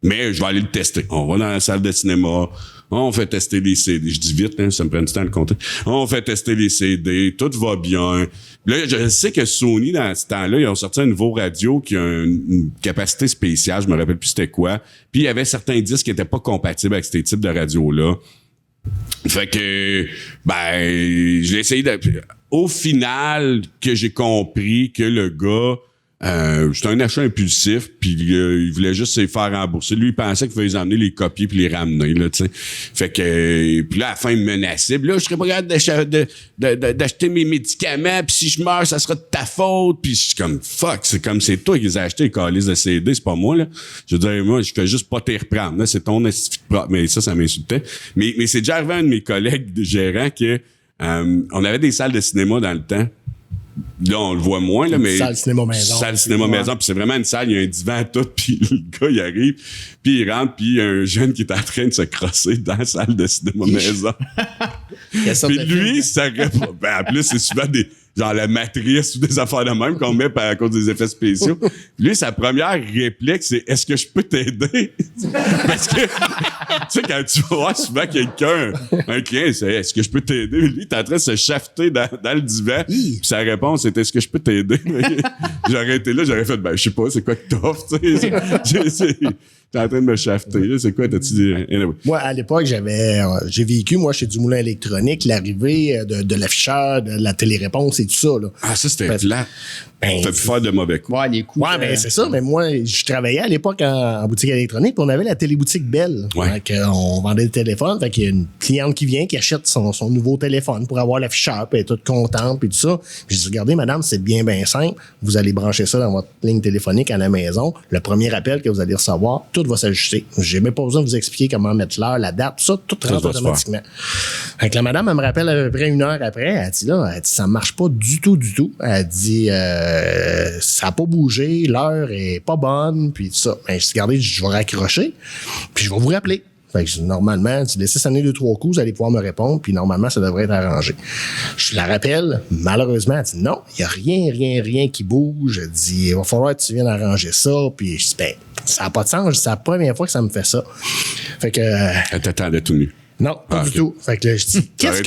A: Mais je vais aller le tester. On va dans la salle de cinéma, on fait tester les CD. Je dis vite, hein, ça me prend du temps à le compter. On fait tester les CD, tout va bien. Là, je sais que Sony, dans ce temps-là, ils ont sorti un nouveau radio qui a une capacité spéciale, je me rappelle plus c'était quoi. Puis il y avait certains disques qui étaient pas compatibles avec ces types de radios-là. Fait que, je l'ai essayé Au final, que j'ai compris que le gars c'était un achat impulsif, puis il voulait juste se faire rembourser. Lui, il pensait qu'il fallait les emmener, les copier puis les ramener, là, tu sais. Fait que, puis là, à la fin, il me menaçait. Puis là, je serais pas capable d'acheter mes médicaments, puis si je meurs, ça sera de ta faute. Puis je suis comme, fuck, c'est toi qui les as achetés, les calices de CD, c'est pas moi, là. Je veux dire, moi, je fais juste pas te reprendre, là. C'est ton mais ça m'insultait. Mais c'est déjà arrivé à un de mes collègues de gérants que, on avait des salles de cinéma dans le temps. Là, on le voit moins, là, mais.
C: Salle cinéma maison.
A: Salle cinéma maison, puis c'est vraiment une salle, il y a un divan tout, puis le gars, il arrive, puis il rentre, puis il y a un jeune qui est en train de se crosser dans la salle de cinéma maison. Puis lui, ça répond. Ben, en plus, c'est souvent genre la matrice ou des affaires de même qu'on met à cause des effets spéciaux. Lui, sa première réplique, c'est « Est-ce que je peux t'aider? » Parce que, tu sais, quand tu vas voir souvent quelqu'un, un client, c'est « Est-ce que je peux t'aider? » Lui, il est en train de se shafter dans le divan. Puis sa réponse, c'était « Est-ce que je peux t'aider? » J'aurais été là, j'aurais fait « Ben, je sais pas, c'est quoi que t'offres? » T'es en train de me shafter, là. C'est quoi, t'as-tu dit? Anyway.
C: Moi, à l'époque, j'ai vécu, moi, chez Dumoulin Électronique, l'arrivée de l'afficheur, de la téléréponse et tout ça, là.
A: Ah, ça, c'était plat. T'as pu faire de mauvais coups.
B: Ouais, les coups.
C: Ouais, mais c'est ça. Mais moi, je travaillais à l'époque en boutique électronique, puis on avait la téléboutique Bell.
A: Ouais.
C: On vendait le téléphone. Fait qu'il y a une cliente qui vient, qui achète son nouveau téléphone pour avoir l'afficheur, puis elle est toute contente, puis tout ça. Puis je dis, regardez, madame, c'est bien simple. Vous allez brancher ça dans votre ligne téléphonique à la maison. Le premier appel que vous allez recevoir, tout va s'ajuster. J'ai même pas besoin de vous expliquer comment mettre l'heure, la date, tout ça, tout rentre automatiquement. Fait que la madame, elle me rappelle à peu près 1 heure après. Elle dit, ça marche pas du tout. Elle dit, ça n'a pas bougé, l'heure est pas bonne, puis tout ça. Ben, je dis, regardez, je vais raccrocher, puis je vais vous rappeler. Fait que je dis, normalement, tu laissez sonner 2-3 coups, vous allez pouvoir me répondre, puis normalement, ça devrait être arrangé. Je la rappelle, malheureusement, elle dit, non, il n'y a rien qui bouge. Elle dit, il va falloir que tu viennes arranger ça, puis je dis, ben, ça n'a pas de sens, c'est la première fois que ça me fait ça. Fait que.
A: Elle t'attendait tout nu.
C: Non, pas du tout. Fait que là, je dis, qu'est-ce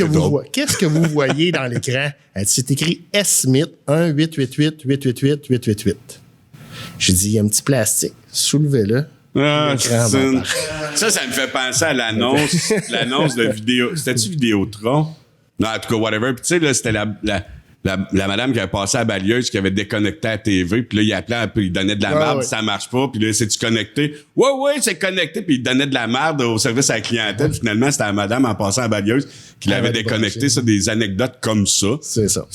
C: que vous voyez dans l'écran? Elle dit, c'est écrit S-Smith 1-888-888-888. J'ai dit, il y a un petit plastique. Soulevez-le.
A: Ah, ça me fait penser à l'annonce de vidéo. C'était-tu Vidéotron? Non, en tout cas, whatever. Puis tu sais, là, c'était la madame qui avait passé à la balayeuse, qui avait déconnecté la TV, puis là, il appelait, puis il donnait de la merde, ça marche pas, puis là, c'est-tu connecté? Ouais, c'est connecté, puis il donnait de la merde au service à la clientèle. Finalement, c'était la madame en passant à la balayeuse qui l'avait déconnecté. Ça, des anecdotes comme ça.
C: C'est ça.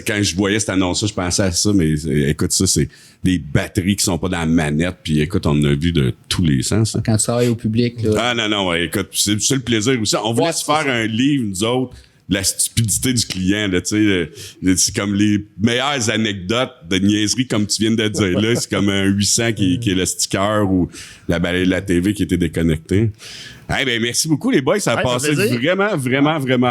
A: Quand je voyais cette annonce-là, je pensais à ça, mais écoute, ça, c'est des batteries qui sont pas dans la manette, puis écoute, on en a vu de tous les sens.
B: Quand tu travailles au public, là.
A: Ah non, écoute, c'est le plaisir aussi. On voulait se faire un livre, nous autres, la stupidité du client, là, tu sais, c'est comme les meilleures anecdotes de niaiserie, comme tu viens de dire, là, c'est comme un 800 qui est le sticker ou la TV qui était déconnectée. Hey, ben, merci beaucoup, les boys, ça a passé vraiment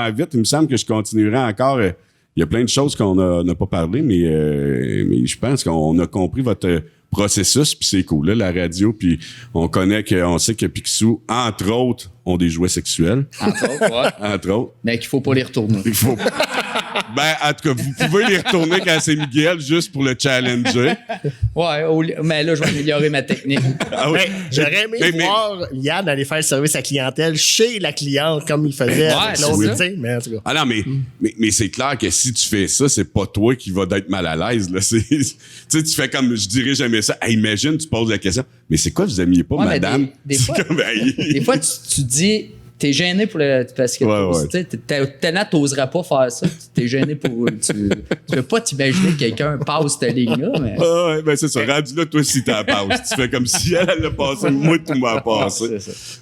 A: vite. Il me semble que je continuerai encore. Il y a plein de choses qu'on n'a pas parlé, mais je pense qu'on a compris votre processus, puis c'est cool, là, la radio, puis on sait que Picsou, entre autres, ont des jouets sexuels.
B: Entre autres, ouais.
A: Entre autres.
B: Mais qu'il faut pas les retourner.
A: Ben, en tout cas, vous pouvez les retourner quand c'est Miguel, juste pour le challenger.
B: Ouais, mais là, je vais améliorer ma technique.
C: Ah oui. J'aurais aimé voir Yann aller faire le service à clientèle chez la cliente, comme il faisait avec l'autre, mais en tout cas.
A: Ah non, mais c'est clair que si tu fais ça, c'est pas toi qui vas être mal à l'aise, là. Tu sais, tu fais comme, je dirais jamais ça. Hey, imagine, tu poses la question, mais c'est quoi, vous aimiez pas, madame?
B: Des fois, des fois, tu dis, t'es gêné pour parce que tellement t'oserais pas faire ça. T'es gêné pour. Tu peux pas t'imaginer que quelqu'un passe cette ligne-là. Mais...
A: ouais, ben c'est ça. Rendu là, toi aussi, t'en passes. Tu fais comme si elle l'a passé, moi, tout m'a passé.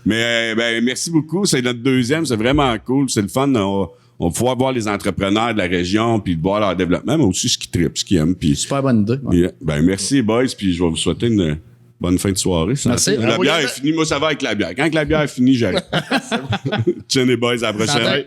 A: Mais ben, merci beaucoup. C'est notre deuxième. C'est vraiment cool. C'est le fun. On va pouvoir voir les entrepreneurs de la région puis voir leur développement, mais aussi ce qu'ils trippent, ce qu'ils aiment. Puis,
B: super bonne idée. Ouais.
A: Ben, merci, boys. Puis je vais vous souhaiter une bonne fin de soirée.
B: Merci.
A: La bière est finie. Moi, ça va avec la bière. Quand la bière est finie, j'arrive. Tiens les boys, à la prochaine.